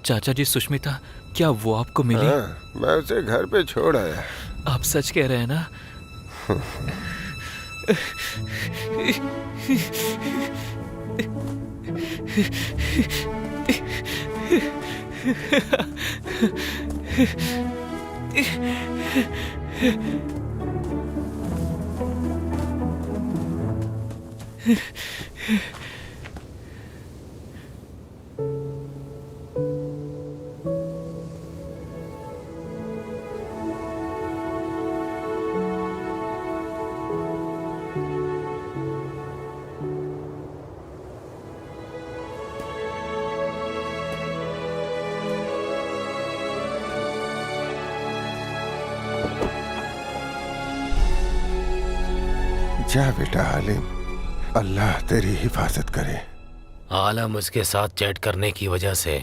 चाचा जी, सुष्मिता, क्या वो आपको मिली? हाँ, मैं उसे घर पे छोड़ आया। आप सच कह रहे हैं ना? जा बेटा आलिम, अल्लाह तेरी हिफाजत करे। आलम उसके साथ चैट करने की वजह से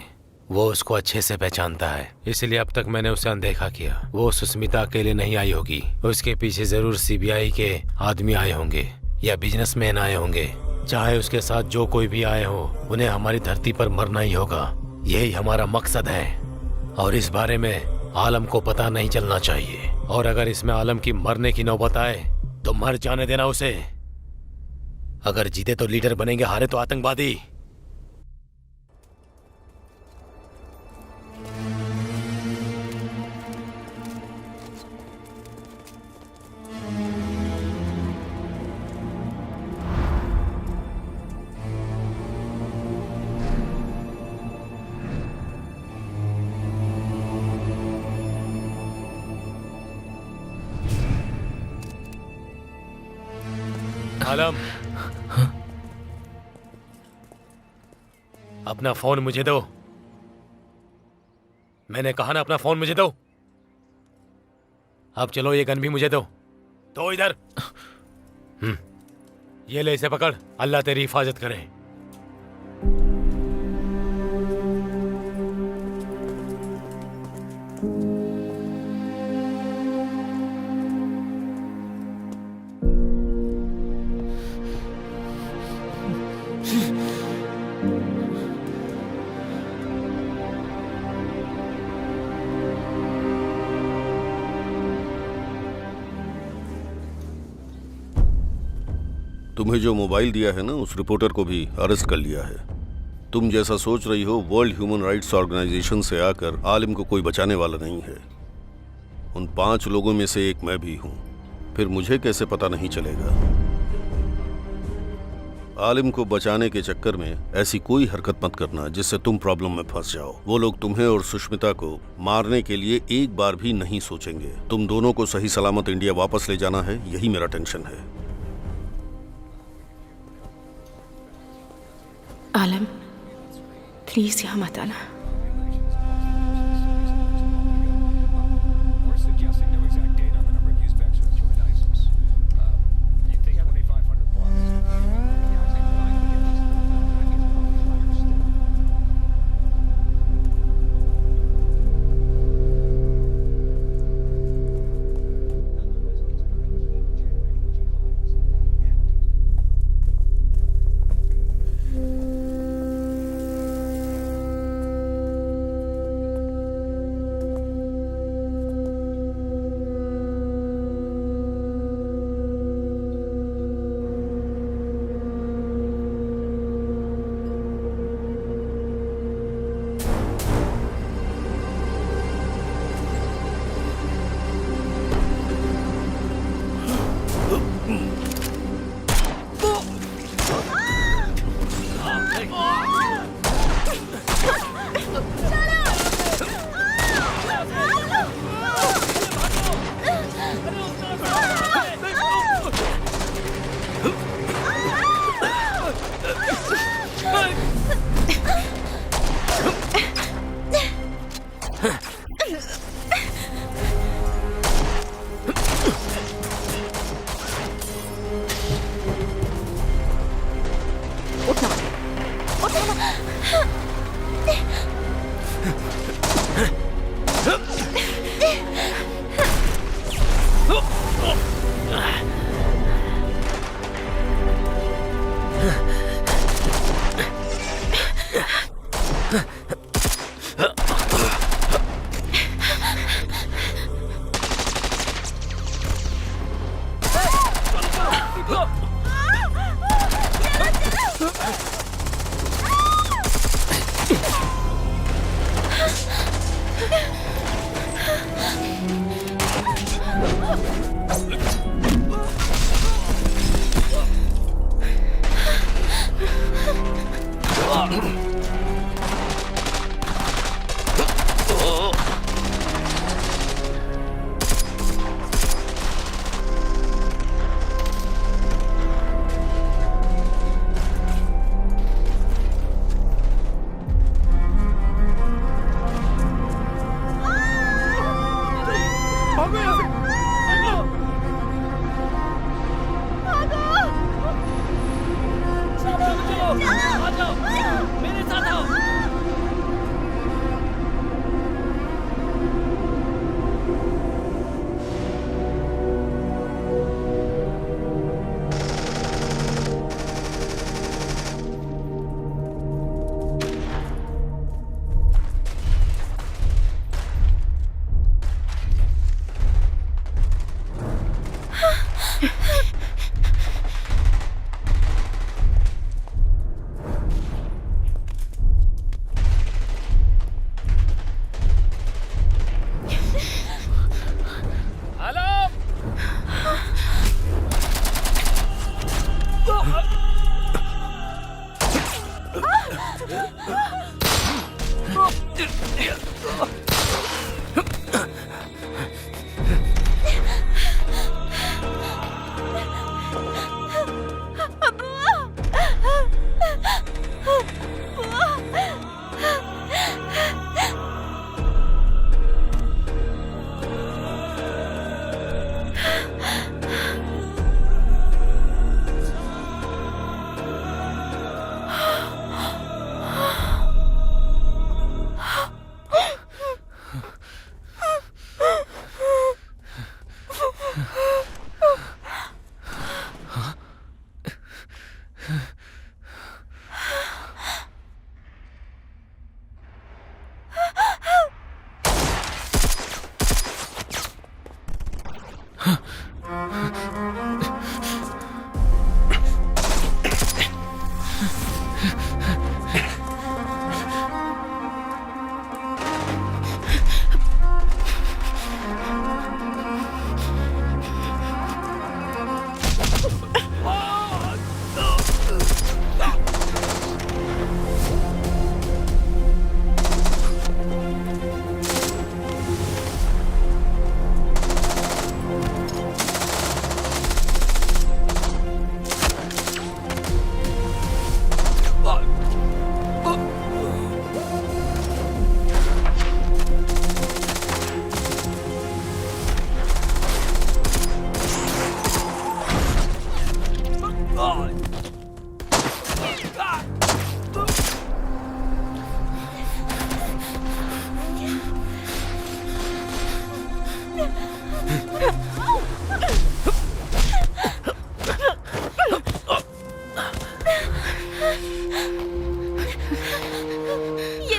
वो उसको अच्छे से पहचानता है, इसलिए अब तक मैंने उसे अनदेखा किया। वो सुष्मिता अकेले नहीं आई होगी, उसके पीछे जरूर सीबीआई के आदमी आए होंगे या बिजनेसमैन आए होंगे। चाहे उसके साथ जो कोई भी आए हो, उन्हें हमारी धरती पर मरना ही होगा। यही हमारा मकसद है और इस बारे में आलम को पता नहीं चलना चाहिए। और अगर इसमें आलम की मरने की नौबत आए तो मर जाने देना उसे। अगर जीते तो लीडर बनेंगे, हारे तो आतंकवादी। आलम, अपना फोन मुझे दो। मैंने कहा ना, अपना फोन मुझे दो। अब चलो, ये गन भी मुझे दो। तो इधर ये ले, इसे पकड़। अल्लाह तेरी हिफाजत करे। तुम्हें जो मोबाइल दिया है ना, उस रिपोर्टर को भी अरेस्ट कर लिया है। तुम जैसा सोच रही हो, वर्ल्ड ह्यूमन राइट्स ऑर्गेनाइजेशन से आकर आलिम को कोई बचाने वाला नहीं है। उन 5 लोगों में से एक मैं भी हूं। फिर मुझे कैसे पता नहीं चलेगा? आलिम को बचाने के चक्कर में ऐसी कोई हरकत मत करना जिससे तुम प्रॉब्लम में फंस जाओ। वो लोग तुम्हें और सुष्मिता को मारने के लिए एक बार भी नहीं सोचेंगे। तुम दोनों को सही सलामत इंडिया वापस ले जाना है, यही मेरा टेंशन है। आलम, प्लीज यहाँ मत आना। ये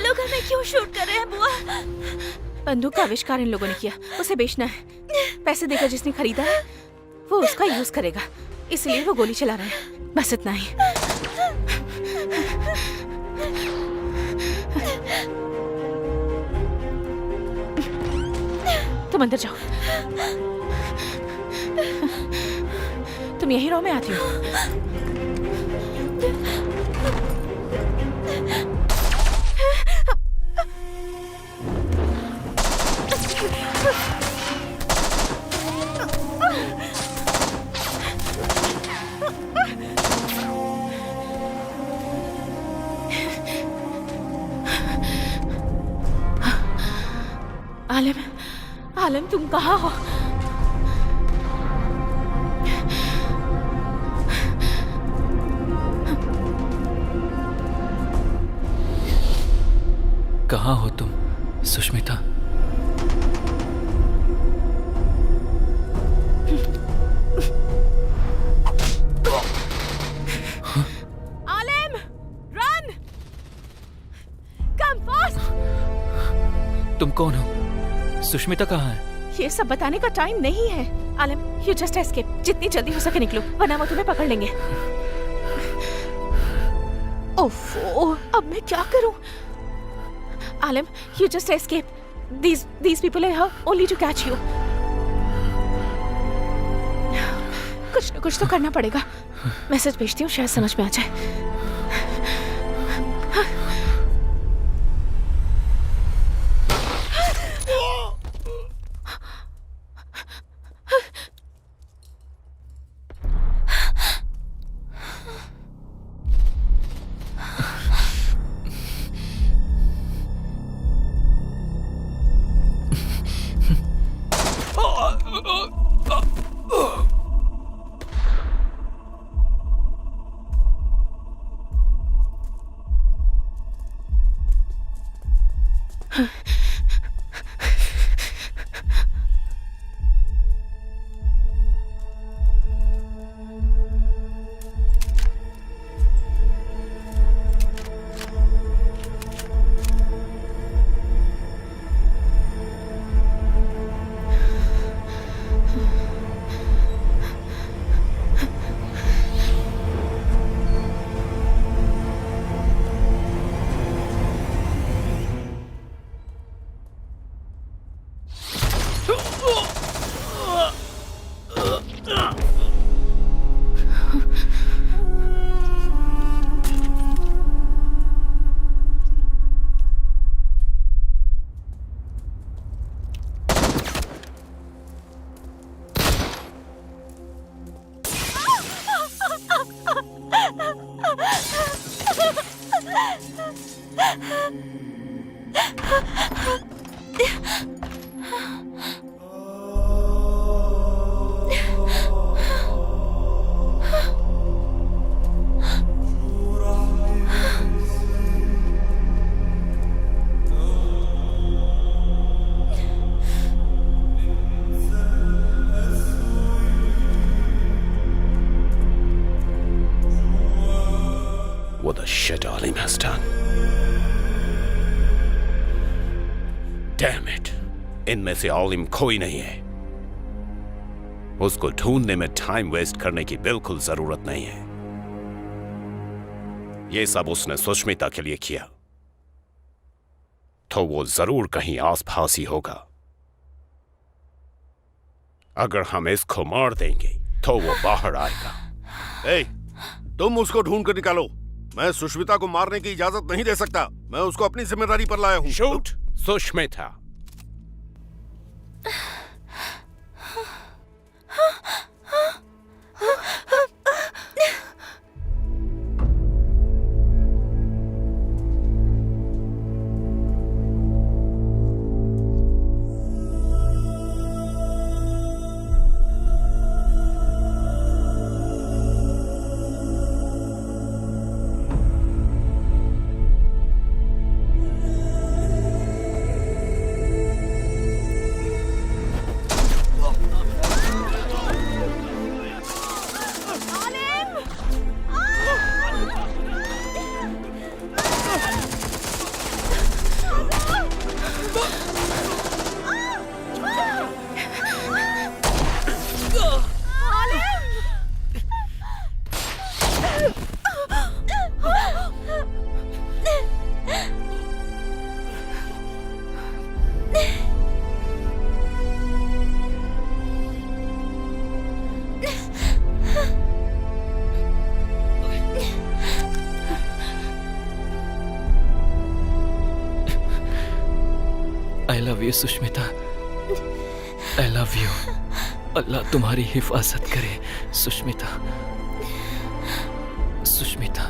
लोग हमें क्यों शूट कर रहे हैं बुआ? बंदूक का आविष्कार इन लोगों ने किया, उसे बेचना है। पैसे देकर जिसने खरीदा है वो उसका यूज करेगा, इसलिए वो गोली चला रहे हैं। बस इतना ही। तुम अंदर जाओ। तुम यही रहो, मैं आती हूँ। आलम, आलम तुम कहाँ हो? कहाँ हो तुम सुष्मिता? आलम, रन! कम तुम कौन हो? सुष्मिता कहाँ है? ये सब बताने का टाइम नहीं है। आलम, यू जस्ट एस्केप। जितनी जल्दी हो सके निकलो, वरना वो तुम्हें पकड़ लेंगे। ओफो, अब मैं क्या करूं? Alam, you just escape. These people are here only to catch you. कुछ न कुछ तो करना पड़ेगा। मैसेज भेजती हूँ, शायद समझ में आ जाए। What the shit Alim has done? Damn it! इनमें से आलिम कोई नहीं है। उसको ढूंढने में टाइम वेस्ट करने की बिल्कुल जरूरत नहीं है। ये सब उसने सुष्मिता के लिए किया, तो वो जरूर कहीं आसपास ही होगा। अगर हम इसको मार देंगे तो वो बाहर आएगा। ए, तुम उसको ढूंढ कर निकालो। मैं सुष्मिता को मारने की इजाजत नहीं दे सकता। मैं उसको अपनी जिम्मेदारी पर लाया हूँ। Shoot Sushmita. I love you, Sushmita. I love you। अल्लाह तुम्हारी हिफाजत करे सुष्मिता। सुष्मिता,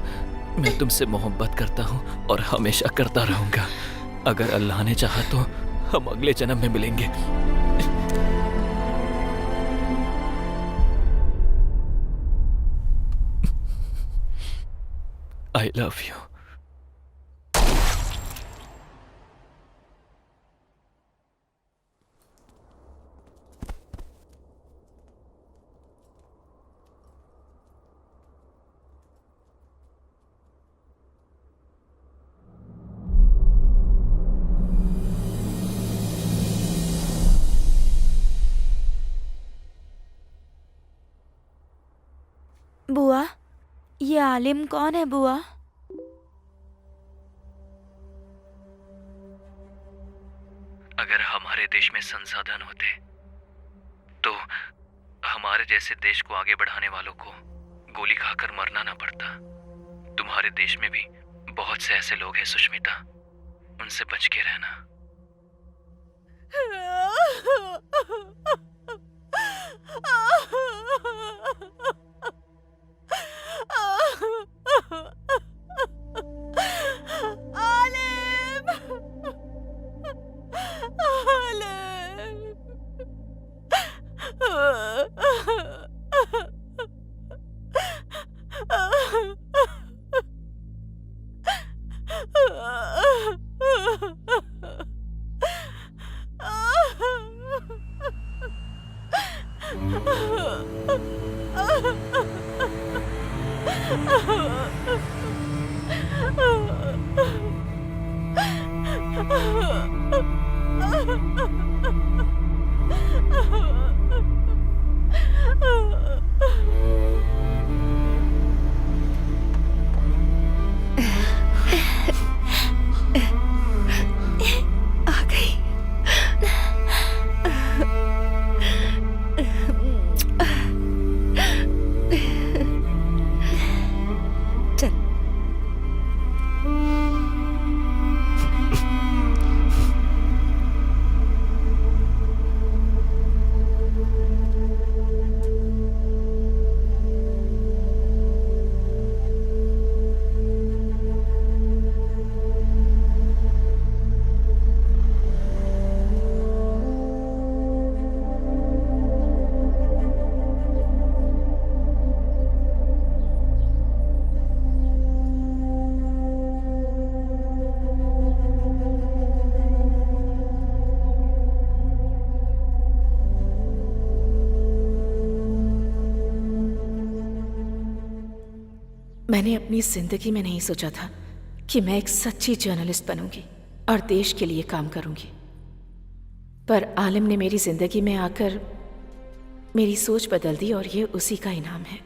मैं तुमसे मोहब्बत करता हूँ और हमेशा करता रहूंगा। अगर अल्लाह ने चाहा तो हम अगले जन्म में मिलेंगे। I love you। ये आलिम कौन है बुआ? अगर हमारे देश में संसाधन होते तो हमारे जैसे देश को आगे बढ़ाने वालों को गोली खाकर मरना ना पड़ता। तुम्हारे देश में भी बहुत से ऐसे लोग हैं सुष्मिता, उनसे बच के रहना। मैंने अपनी जिंदगी में नहीं सोचा था कि मैं एक सच्ची जर्नलिस्ट बनूंगी और देश के लिए काम करूंगी, पर आलिम ने मेरी जिंदगी में आकर मेरी सोच बदल दी और ये उसी का इनाम है।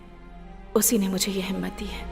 उसी ने मुझे ये हिम्मत दी है।